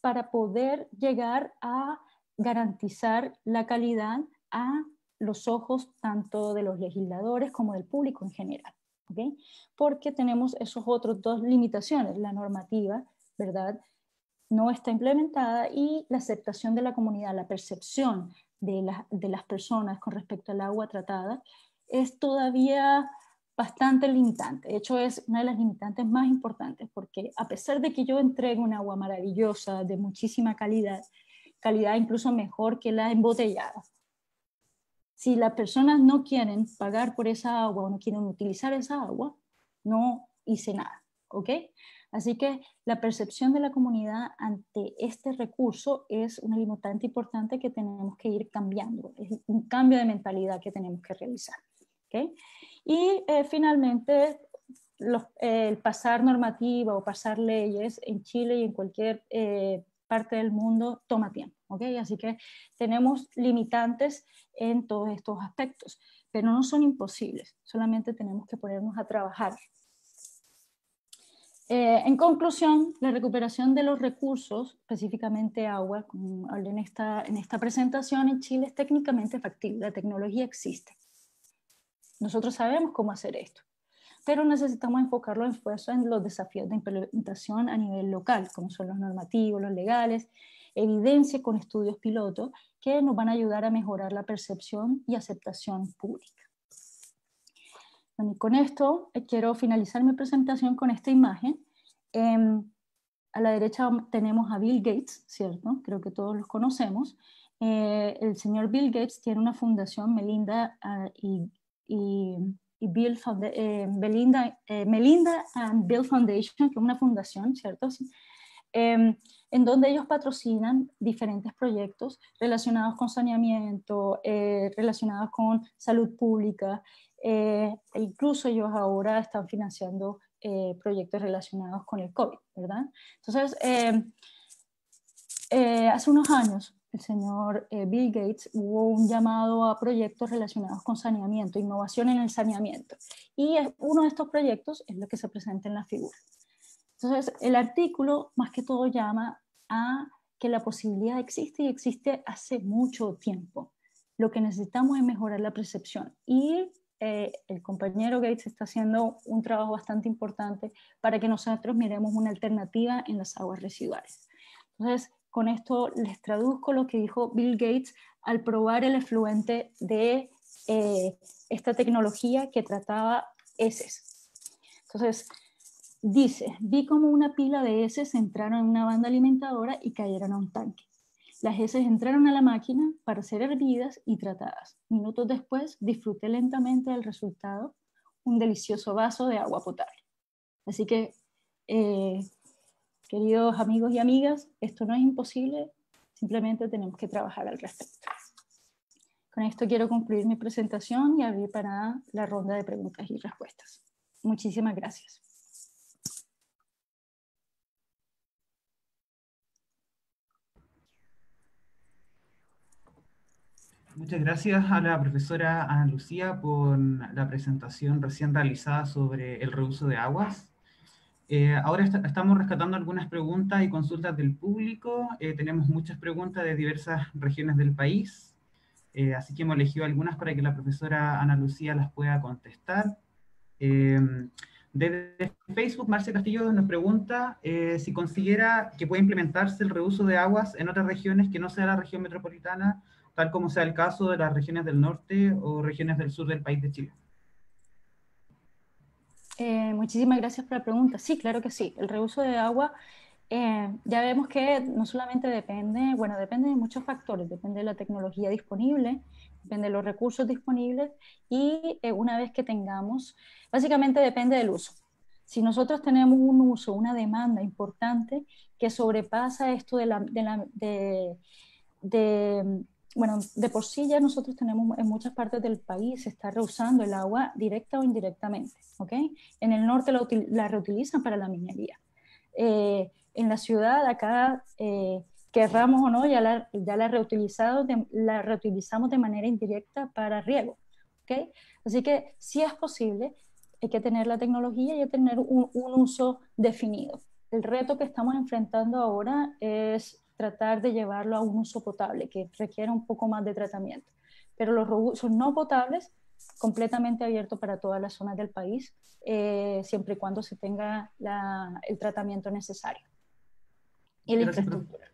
para poder llegar a garantizar la calidad a los ojos tanto de los legisladores como del público en general. ¿Okay? Porque tenemos esos otros dos limitaciones, la normativa, ¿verdad?, no está implementada, y la aceptación de la comunidad, la percepción de las personas con respecto al agua tratada es todavía bastante limitante. De hecho, es una de las limitantes más importantes, porque a pesar de que yo entregue un agua maravillosa, de muchísima calidad incluso mejor que la embotellada, si las personas no quieren pagar por esa agua o no quieren utilizar esa agua, no hice nada, ¿ok? Así que la percepción de la comunidad ante este recurso es una limitante importante que tenemos que ir cambiando. Es un cambio de mentalidad que tenemos que realizar. ¿Okay? Y finalmente, el pasar normativa o pasar leyes en Chile y en cualquier parte del mundo toma tiempo. ¿Okay? Así que tenemos limitantes en todos estos aspectos, pero no son imposibles, solamente tenemos que ponernos a trabajar. En conclusión, la recuperación de los recursos, específicamente agua, como hablé en esta presentación, en Chile es técnicamente factible, la tecnología existe. Nosotros sabemos cómo hacer esto, pero necesitamos enfocar los esfuerzos en los desafíos de implementación a nivel local, como son los normativos, los legales, evidencia con estudios pilotos que nos van a ayudar a mejorar la percepción y aceptación pública. Bueno, y con esto quiero finalizar mi presentación con esta imagen. A la derecha tenemos a Bill Gates, ¿cierto? Creo que todos los conocemos. El señor Bill Gates tiene una fundación, Melinda and Bill Foundation, que es una fundación, ¿cierto? En donde ellos patrocinan diferentes proyectos relacionados con saneamiento, relacionados con salud pública, e incluso ellos ahora están financiando proyectos relacionados con el COVID, ¿verdad? Entonces, hace unos años, el señor Bill Gates, hubo un llamado a proyectos relacionados con saneamiento, innovación en el saneamiento, y uno de estos proyectos es lo que se presenta en la figura. Entonces, el artículo más que todo llama a que la posibilidad existe, y existe hace mucho tiempo. Lo que necesitamos es mejorar la percepción, y el compañero Gates está haciendo un trabajo bastante importante para que nosotros miremos una alternativa en las aguas residuales. Entonces, con esto les traduzco lo que dijo Bill Gates al probar el efluente de esta tecnología que trataba heces. Entonces, dice: vi como una pila de heces entraron en una banda alimentadora y cayeron a un tanque. Las heces entraron a la máquina para ser hervidas y tratadas. Minutos después, disfruté lentamente del resultado, un delicioso vaso de agua potable. Así que, queridos amigos y amigas, esto no es imposible, simplemente tenemos que trabajar al respecto. Con esto quiero concluir mi presentación y abrir para la ronda de preguntas y respuestas. Muchísimas gracias. Muchas gracias a la profesora Ana Lucía por la presentación recién realizada sobre el reuso de aguas. Ahora estamos rescatando algunas preguntas y consultas del público. Tenemos muchas preguntas de diversas regiones del país, así que hemos elegido algunas para que la profesora Ana Lucía las pueda contestar. Desde Facebook, Marcia Castillo nos pregunta si considera que puede implementarse el reuso de aguas en otras regiones que no sea la región metropolitana, tal como sea el caso de las regiones del norte o regiones del sur del país de Chile. Muchísimas gracias por la pregunta. Sí, claro que sí. El reuso de agua, ya vemos que no solamente depende, bueno, depende de muchos factores, depende de la tecnología disponible, depende de los recursos disponibles, y una vez que tengamos, básicamente depende del uso. Si nosotros tenemos un uso, una demanda importante que sobrepasa esto bueno, de por sí ya nosotros tenemos en muchas partes del país, se está reusando el agua directa o indirectamente, ¿ok? En el norte la reutilizan para la minería. En la ciudad acá, querramos o no, ya la reutilizamos de manera indirecta para riego. ¿Okay? Así que sí es posible, hay que tener la tecnología y hay que tener un uso definido. El reto que estamos enfrentando ahora es tratar de llevarlo a un uso potable, que requiere un poco más de tratamiento. Pero los recursos no potables, completamente abiertos para todas las zonas del país, siempre y cuando se tenga el tratamiento necesario y la Gracias, infraestructura.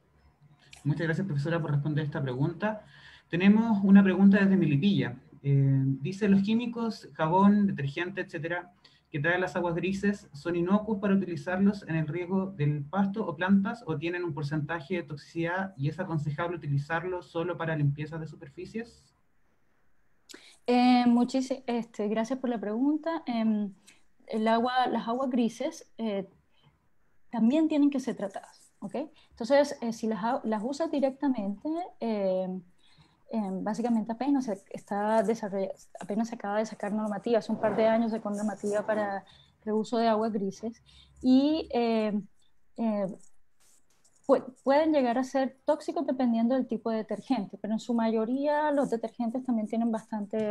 muchas gracias, profesora, por responder esta pregunta. Tenemos una pregunta desde Melipilla. Dice, ¿los químicos, jabón, detergente, etcétera, que traen las aguas grises son inocuos para utilizarlos en el riego del pasto o plantas o tienen un porcentaje de toxicidad y es aconsejable utilizarlos solo para limpieza de superficies? Gracias por la pregunta. Las aguas grises también tienen que ser tratadas, ¿ok? Entonces, si las usas directamente, básicamente apenas se acaba de sacar normativa, hace un par de años se con normativa para reuso de aguas grises y pueden llegar a ser tóxicos dependiendo del tipo de detergente, pero en su mayoría los detergentes también tienen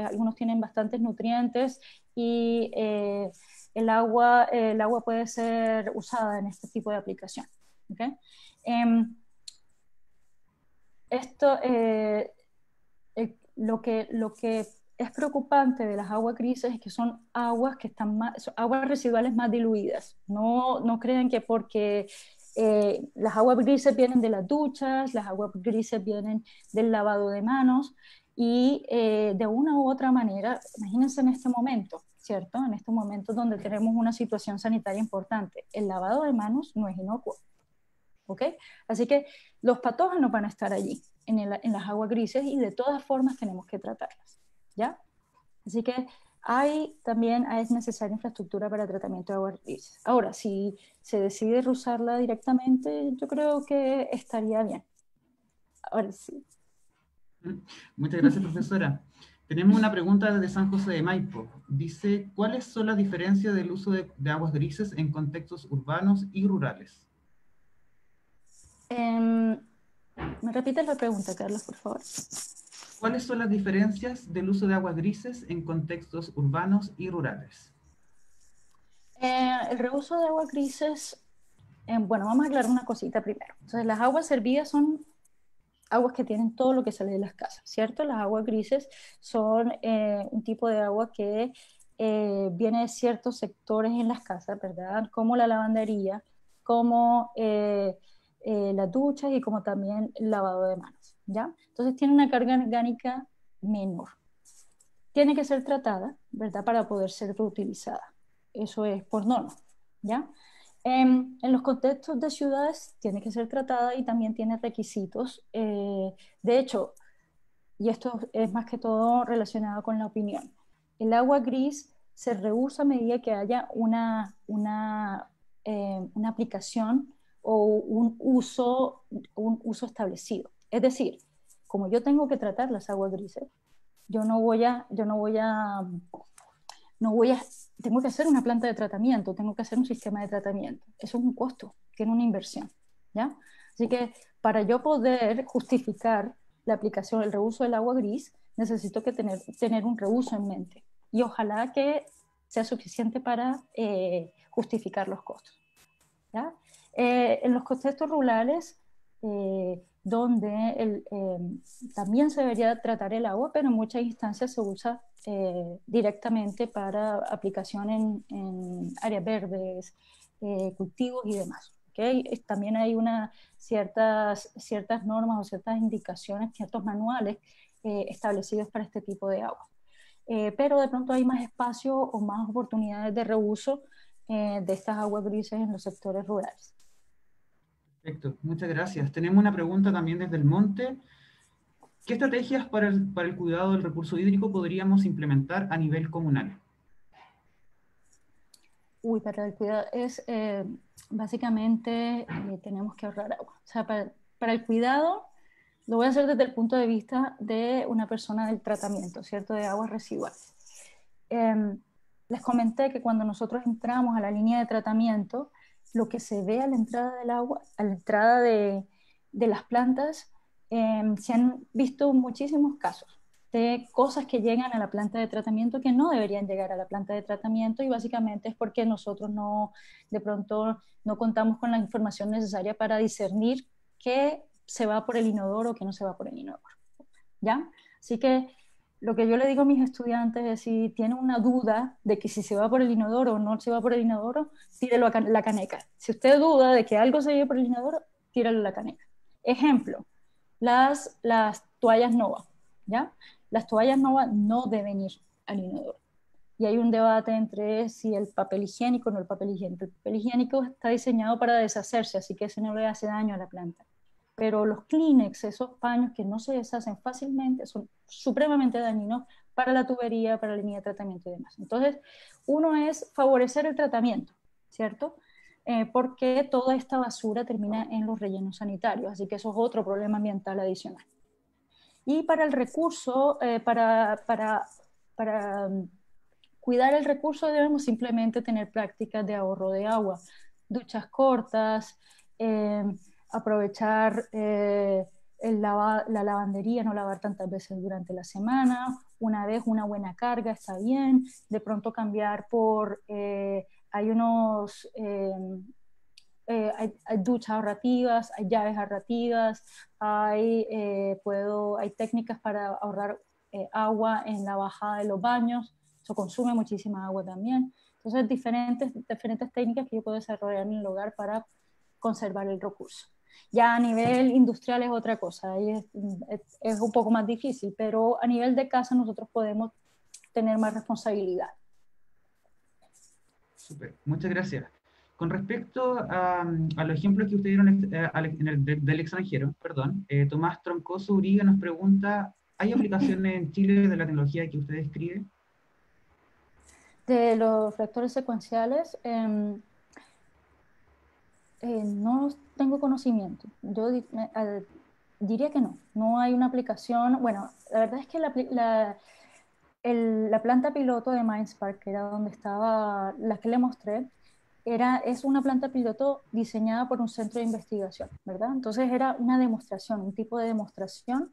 algunos tienen bastantes nutrientes y el agua puede ser usada en este tipo de aplicación. ¿Okay? Esto, lo que es preocupante de las aguas grises es que son aguas son aguas residuales más diluidas. No crean que porque las aguas grises vienen de las duchas, las aguas grises vienen del lavado de manos y de una u otra manera, imagínense en este momento, ¿cierto? En estos momentos donde tenemos una situación sanitaria importante, el lavado de manos no es inocuo. ¿Ok? Así que los patógenos van a estar allí, en las aguas grises, y de todas formas tenemos que tratarlas, ¿ya? Así que también es necesaria infraestructura para tratamiento de aguas grises. Ahora, si se decide usarla directamente, yo creo que estaría bien. Ahora sí. Muchas gracias, profesora. Tenemos una pregunta desde San José de Maipo. Dice, ¿cuáles son las diferencias del uso de aguas grises en contextos urbanos y rurales? ¿Me repites la pregunta, Carlos, por favor? ¿Cuáles son las diferencias del uso de aguas grises en contextos urbanos y rurales? El reuso de aguas grises, bueno, vamos a aclarar una cosita primero. Entonces, las aguas servidas son aguas que tienen todo lo que sale de las casas, ¿cierto? Las aguas grises son un tipo de agua que viene de ciertos sectores en las casas, ¿verdad? Como la lavandería, como las duchas y como también el lavado de manos, ¿ya? Entonces tiene una carga orgánica menor. Tiene que ser tratada, ¿verdad? Para poder ser reutilizada. Eso es por norma, ¿ya? En los contextos de ciudades tiene que ser tratada y también tiene requisitos. De hecho, y esto es más que todo relacionado con la opinión, el agua gris se rehúsa a medida que haya una aplicación o un uso establecido. Es decir, como yo tengo que tratar las aguas grises, yo no voy a tengo que hacer una planta de tratamiento, tengo que hacer un sistema de tratamiento. Eso es un costo, tiene una inversión, ¿ya? Así que para yo poder justificar la aplicación, el reuso del agua gris, necesito que tener un reuso en mente. Y ojalá que sea suficiente para justificar los costos, ¿ya? En los contextos rurales, donde también se debería tratar el agua, pero en muchas instancias se usa directamente para aplicación en áreas verdes, cultivos y demás. ¿Okay? También hay ciertas normas o ciertas indicaciones, ciertos manuales establecidos para este tipo de agua. Pero de pronto hay más espacio o más oportunidades de reuso de estas aguas grises en los sectores rurales. Perfecto, muchas gracias. Tenemos una pregunta también desde el monte. ¿Qué estrategias para el cuidado del recurso hídrico podríamos implementar a nivel comunal? Para el cuidado es básicamente tenemos que ahorrar agua. O sea, para el cuidado lo voy a hacer desde el punto de vista de una persona del tratamiento, ¿cierto? De aguas residuales. Les comenté que cuando nosotros entramos a la línea de tratamiento, lo que se ve a la entrada del agua, a la entrada de las plantas, se han visto muchísimos casos de cosas que llegan a la planta de tratamiento que no deberían llegar a la planta de tratamiento, y básicamente es porque nosotros no, de pronto no contamos con la información necesaria para discernir qué se va por el inodoro o qué no se va por el inodoro, ¿ya? Así que lo que yo le digo a mis estudiantes es, si tienen una duda de que si se va por el inodoro o no se va por el inodoro, tírelo a la caneca. Si usted duda de que algo se lleve por el inodoro, tírelo a la caneca. Ejemplo, las toallas Nova, ¿ya? Las toallas Nova no deben ir al inodoro. Y hay un debate entre si el papel higiénico o no el papel higiénico. El papel higiénico está diseñado para deshacerse, así que ese no le hace daño a la planta. Pero los Kleenex, esos paños que no se deshacen fácilmente, son supremamente dañinos para la tubería, para la línea de tratamiento y demás. Entonces, uno es favorecer el tratamiento, ¿cierto? Porque toda esta basura termina en los rellenos sanitarios, así que eso es otro problema ambiental adicional. Y para el recurso, para cuidar el recurso, debemos simplemente tener prácticas de ahorro de agua, duchas cortas, aprovechar la lavandería, no lavar tantas veces durante la semana, una vez una buena carga está bien, de pronto cambiar por, hay unos... hay duchas ahorrativas, hay llaves ahorrativas, hay técnicas para ahorrar agua en la bajada de los baños, eso consume muchísima agua también. Entonces, diferentes técnicas que yo puedo desarrollar en el hogar para conservar el recurso. Ya a nivel industrial es otra cosa, ahí es un poco más difícil, pero a nivel de casa nosotros podemos tener más responsabilidad. Súper, muchas gracias. Con respecto a los ejemplos que ustedes dieron del extranjero, perdón, Tomás Troncoso Uriga nos pregunta, ¿hay aplicaciones en Chile de la tecnología que usted describe? De los reactores secuenciales, no tengo conocimiento. Yo diría que no. No hay una aplicación. Bueno, la verdad es que la planta piloto de MindSpark, que era donde estaba la que le mostré, es una planta piloto diseñada por un centro de investigación, ¿verdad? Entonces era una demostración, un tipo de demostración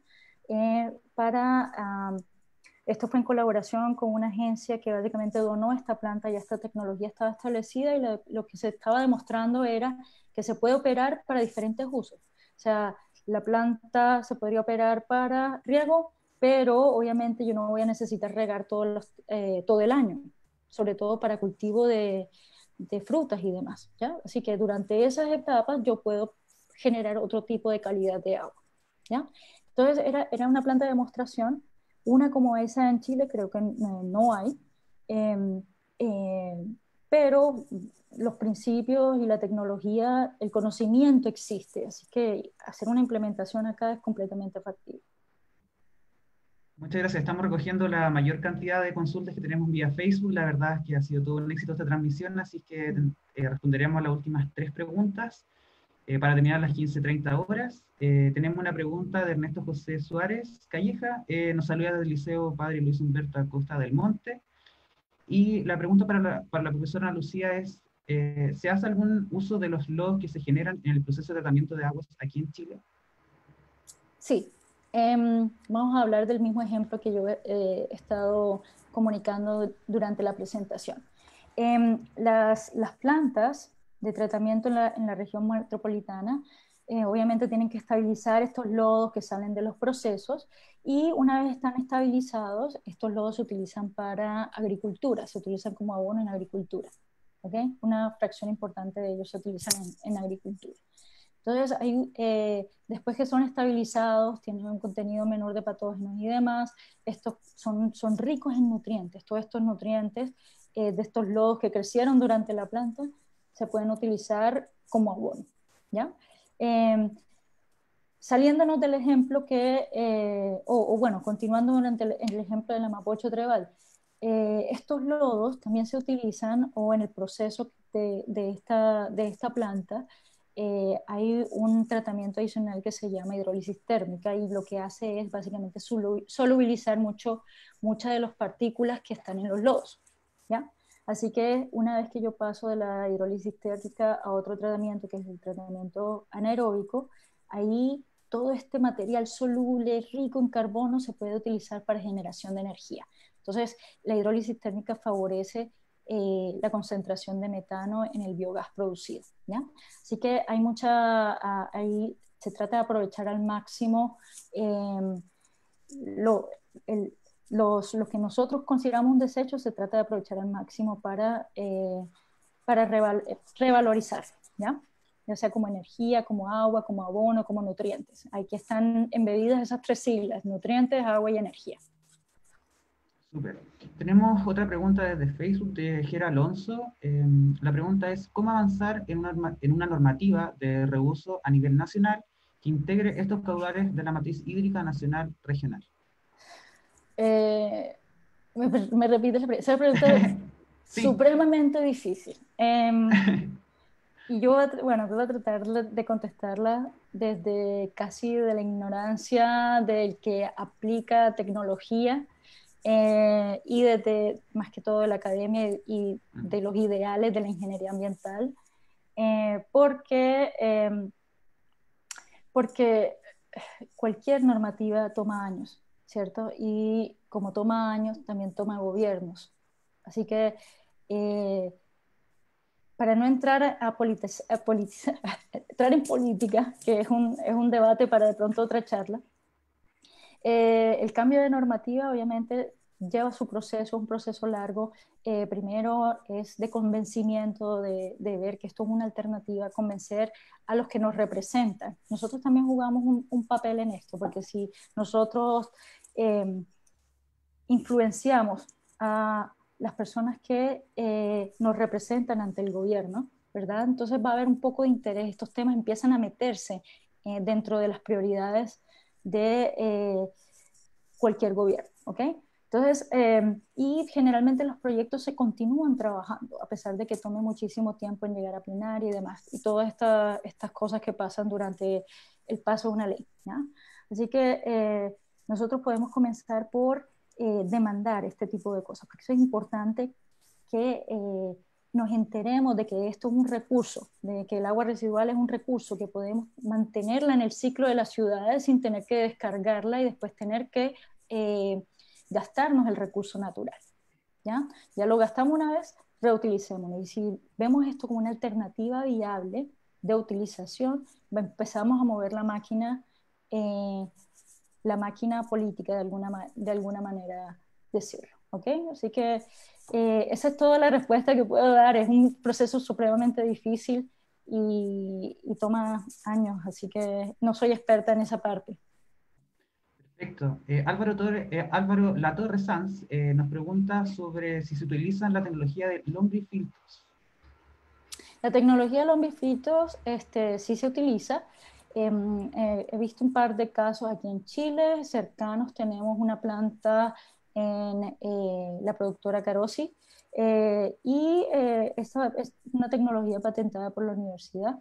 esto fue en colaboración con una agencia que básicamente donó esta planta, ya esta tecnología estaba establecida, y lo que se estaba demostrando era que se puede operar para diferentes usos. O sea, la planta se podría operar para riego, pero obviamente yo no voy a necesitar regar todo el año, sobre todo para cultivo de frutas y demás, ¿ya? Así que durante esas etapas yo puedo generar otro tipo de calidad de agua, ¿ya? Entonces era una planta de demostración. Una como esa en Chile creo que no hay, eh, eh, pero los principios y la tecnología, el conocimiento existe, así que hacer una implementación acá es completamente factible. Muchas gracias. Estamos recogiendo la mayor cantidad de consultas que tenemos vía Facebook. La verdad es que ha sido todo un éxito esta transmisión, así que responderemos a las últimas 3 preguntas para terminar las 15:30 horas. Tenemos una pregunta de Ernesto José Suárez Calleja. Nos saluda del Liceo Padre Luis Humberto Acosta del Monte. Y la pregunta para la profesora Lucía es, ¿se hace algún uso de los lodos que se generan en el proceso de tratamiento de aguas aquí en Chile? Sí, vamos a hablar del mismo ejemplo que yo he estado comunicando durante la presentación. Las plantas de tratamiento en la región metropolitana obviamente tienen que estabilizar estos lodos que salen de los procesos, y una vez están estabilizados, estos lodos se utilizan para agricultura, se utilizan como abono en agricultura. ¿Okay? Una fracción importante de ellos se utilizan en agricultura. Entonces, después que son estabilizados, tienen un contenido menor de patógenos y demás, estos son ricos en nutrientes. Todos estos nutrientes de estos lodos que crecieron durante la planta se pueden utilizar como abono, ¿ya? Saliéndonos del ejemplo bueno, continuando durante el ejemplo de la Mapocho Trébal, estos lodos también se utilizan, o en el proceso de esta planta, hay un tratamiento adicional que se llama hidrólisis térmica, y lo que hace es básicamente solubilizar muchas de las partículas que están en los lodos, ¿ya? Así que una vez que yo paso de la hidrólisis térmica a otro tratamiento, que es el tratamiento anaeróbico, ahí todo este material soluble, rico en carbono, se puede utilizar para generación de energía. Entonces, la hidrólisis térmica favorece la concentración de metano en el biogás producido, ¿ya? Así que hay ahí se trata de aprovechar al máximo lo, el, lo que nosotros consideramos un desecho, se trata de aprovechar al máximo para revalorizar, ¿ya? Ya sea como energía, como agua, como abono, como nutrientes. Aquí están embebidas esas tres siglas: nutrientes, agua y energía. Súper. Tenemos otra pregunta desde Facebook de Gera Alonso. La pregunta es, ¿cómo avanzar en una normativa de reuso a nivel nacional que integre estos caudales de la matriz hídrica nacional regional? Me repite esa pregunta. Sí. Supremamente difícil. Y yo, bueno, voy a tratar de contestarla desde casi de la ignorancia del que aplica tecnología y desde más que todo de la academia y de los ideales de la ingeniería ambiental, porque cualquier normativa toma años, ¿cierto? Y como toma años, también toma gobiernos. Así que para no entrar entrar en política, que es un debate para de pronto otra charla, el cambio de normativa obviamente lleva su proceso, un proceso largo. Primero es de convencimiento, de ver que esto es una alternativa, convencer a los que nos representan. Nosotros también jugamos un papel en esto, porque si nosotros influenciamos a las personas que nos representan ante el gobierno, ¿verdad? Entonces va a haber un poco de interés, estos temas empiezan a meterse dentro de las prioridades de cualquier gobierno, ¿ok? Entonces, y generalmente los proyectos se continúan trabajando, a pesar de que tome muchísimo tiempo en llegar a plenaria y demás, y todas estas cosas que pasan durante el paso de una ley, ¿ya? Así que nosotros podemos comenzar por demandar este tipo de cosas, porque eso es importante que nos enteremos de que esto es un recurso, de que el agua residual es un recurso, que podemos mantenerla en el ciclo de las ciudades sin tener que descargarla y después tener que gastarnos el recurso natural. ¿Ya? Ya lo gastamos una vez, reutilicémoslo. Y si vemos esto como una alternativa viable de utilización, empezamos a mover eh, la máquina política de alguna manera decirlo. ¿Ok? Así que esa es toda la respuesta que puedo dar. Es un proceso supremamente difícil y toma años, así que no soy experta en esa parte. Perfecto. Álvaro Latorre Sanz nos pregunta sobre si se utiliza la tecnología de lombrifiltros. La tecnología de lombrifritos sí se utiliza. He visto un par de casos aquí en Chile, cercanos tenemos una planta en la productora Carosi, y esta es una tecnología patentada por la universidad.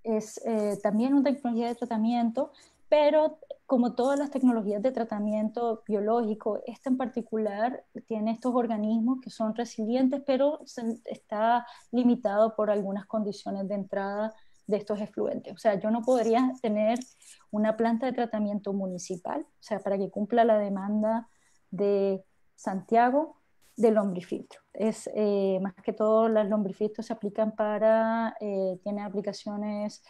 Es también una tecnología de tratamiento, pero como todas las tecnologías de tratamiento biológico, esta en particular tiene estos organismos que son resilientes, pero está limitado por algunas condiciones de entrada de estos efluentes. O sea, yo no podría tener una planta de tratamiento municipal, o sea, para que cumpla la demanda de Santiago, de lombrifiltro. Es más que todo, las lombrifiltros se aplican tienen aplicaciones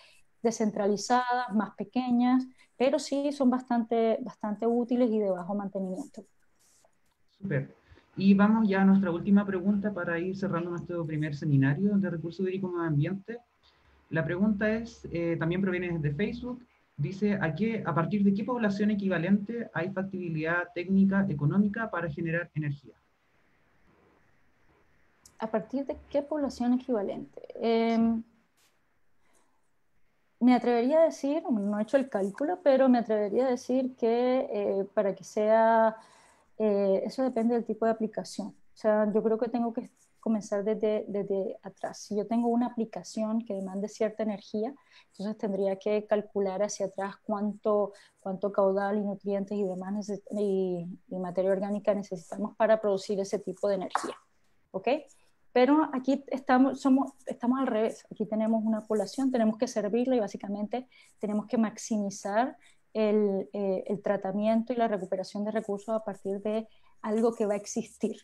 descentralizadas, más pequeñas, pero sí son bastante útiles y de bajo mantenimiento. Súper. Y vamos ya a nuestra última pregunta para ir cerrando nuestro primer seminario de recursos hídricos y medio ambiente. La pregunta es, también proviene de Facebook, dice, a partir de qué población equivalente hay factibilidad técnica económica para generar energía? ¿A partir de qué población equivalente? Me atrevería a decir, no he hecho el cálculo, pero me atrevería a decir que para que sea, eso depende del tipo de aplicación. O sea, yo creo que tengo que comenzar desde atrás. Si yo tengo una aplicación que demande cierta energía, entonces tendría que calcular hacia atrás cuánto caudal y nutrientes y demás y materia orgánica necesitamos para producir ese tipo de energía. ¿Ok? Pero aquí estamos al revés. Aquí tenemos una población, tenemos que servirla y básicamente tenemos que maximizar el tratamiento y la recuperación de recursos a partir de algo que va a existir.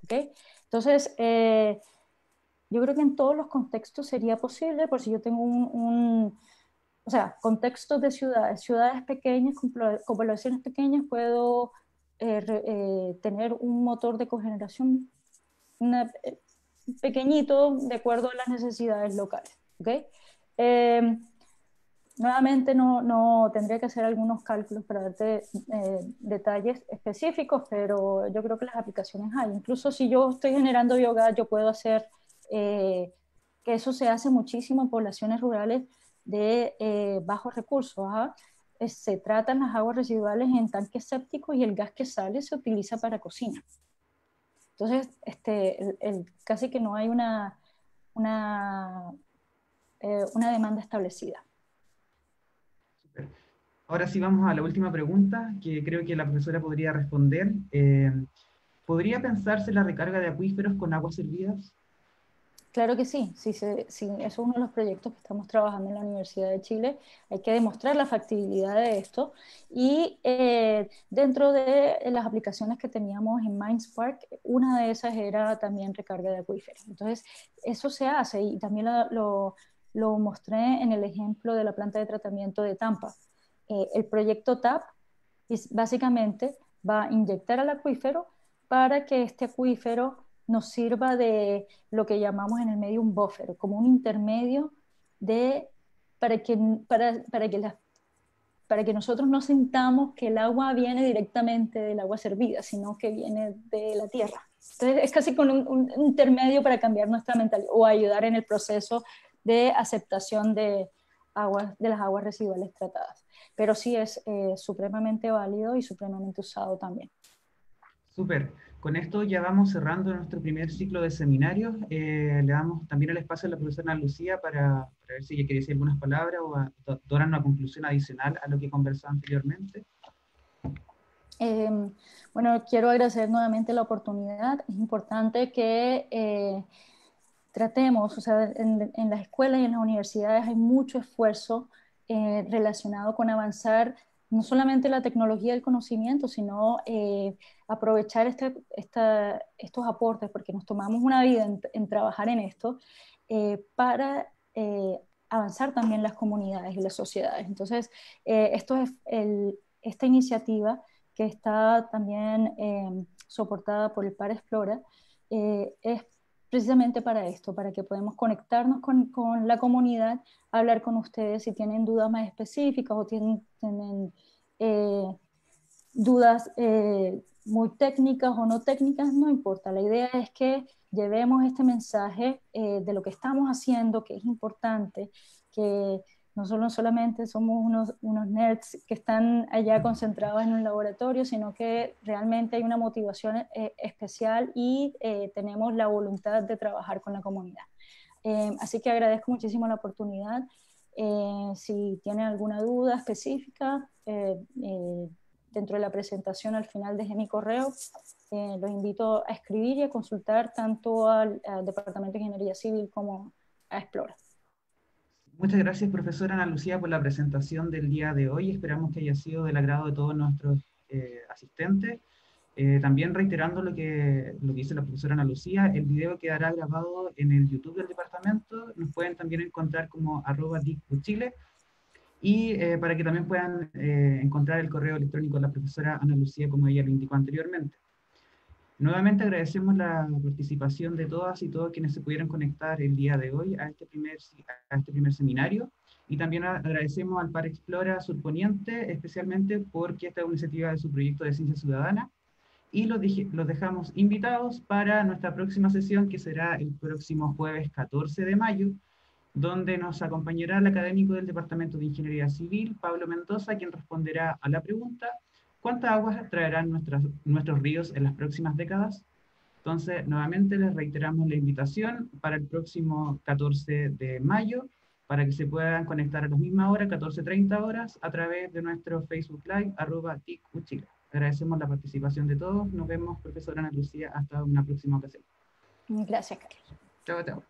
¿Okay? Entonces, yo creo que en todos los contextos sería posible, por si yo tengo o sea, contextos de ciudades pequeñas, con poblaciones pequeñas, puedo tener un motor de cogeneración pequeñito de acuerdo a las necesidades locales. ¿Okay? Nuevamente no tendría que hacer algunos cálculos para darte detalles específicos, pero yo creo que las aplicaciones hay. Incluso si yo estoy generando biogás, yo puedo hacer, que eso se hace muchísimo en poblaciones rurales de bajos recursos. Se tratan las aguas residuales en tanques sépticos y el gas que sale se utiliza para cocina. Entonces, casi que no hay una demanda establecida. Ahora sí vamos a la última pregunta, que creo que la profesora podría responder. ¿Podría pensarse la recarga de acuíferos con aguas servidas? Claro que sí, sí, eso es uno de los proyectos que estamos trabajando en la Universidad de Chile. Hay que demostrar la factibilidad de esto. Y dentro de las aplicaciones que teníamos en MindSpark, una de esas era también recarga de acuíferos. Entonces, eso se hace y también lo mostré en el ejemplo de la planta de tratamiento de Tampa. El proyecto TAP básicamente va a inyectar al acuífero para que este acuífero nos sirva de lo que llamamos en el medio un buffer, como un intermedio para que nosotros no sintamos que el agua viene directamente del agua servida, sino que viene de la tierra. Entonces es casi como un intermedio para cambiar nuestra mentalidad o ayudar en el proceso de aceptación de las aguas residuales tratadas. Pero sí es supremamente válido y supremamente usado también. Súper. Con esto ya vamos cerrando nuestro primer ciclo de seminarios. Le damos también el espacio a la profesora Ana Lucía para ver si ella quiere decir algunas palabras o dar una conclusión adicional a lo que conversó anteriormente. Bueno, quiero agradecer nuevamente la oportunidad. Es importante que tratemos, o sea, en las escuelas y en las universidades hay mucho esfuerzo relacionado con avanzar no solamente la tecnología del conocimiento, sino aprovechar estos aportes, porque nos tomamos una vida en trabajar en esto, para avanzar también las comunidades y las sociedades. Entonces, esta iniciativa que está también soportada por el Par Explora, es precisamente para esto, para que podamos conectarnos con la comunidad, hablar con ustedes si tienen dudas más específicas o tienen dudas muy técnicas o no técnicas, no importa. La idea es que llevemos este mensaje de lo que estamos haciendo, que es importante, que no solamente somos unos nerds que están allá concentrados en un laboratorio, sino que realmente hay una motivación especial y tenemos la voluntad de trabajar con la comunidad. Así que agradezco muchísimo la oportunidad. Si tienen alguna duda específica, dentro de la presentación al final dejé mi correo. Los invito a escribir y a consultar tanto al Departamento de Ingeniería Civil como a Explora. Muchas gracias, profesora Ana Lucía, por la presentación del día de hoy. Esperamos que haya sido del agrado de todos nuestros asistentes. También reiterando lo que dice la profesora Ana Lucía, el video quedará grabado en el YouTube del departamento. Nos pueden también encontrar como @DICUChile y para que también puedan encontrar el correo electrónico de la profesora Ana Lucía, como ella lo indicó anteriormente. Nuevamente agradecemos la participación de todas y todos quienes se pudieron conectar el día de hoy a este primer seminario, y también agradecemos al Par Explora Surponiente, especialmente porque esta es una iniciativa de su proyecto de Ciencia Ciudadana, y los dejamos invitados para nuestra próxima sesión, que será el próximo jueves 14 de mayo, donde nos acompañará el académico del Departamento de Ingeniería Civil, Pablo Mendoza, quien responderá a la pregunta: ¿cuántas aguas traerán nuestros ríos en las próximas décadas? Entonces, nuevamente les reiteramos la invitación para el próximo 14 de mayo, para que se puedan conectar a la misma hora, 14:30 horas, a través de nuestro Facebook Live, @TIC-UChile. Agradecemos la participación de todos. Nos vemos, profesora Ana Lucía, hasta una próxima ocasión. Gracias, Carlos. Chao, chao.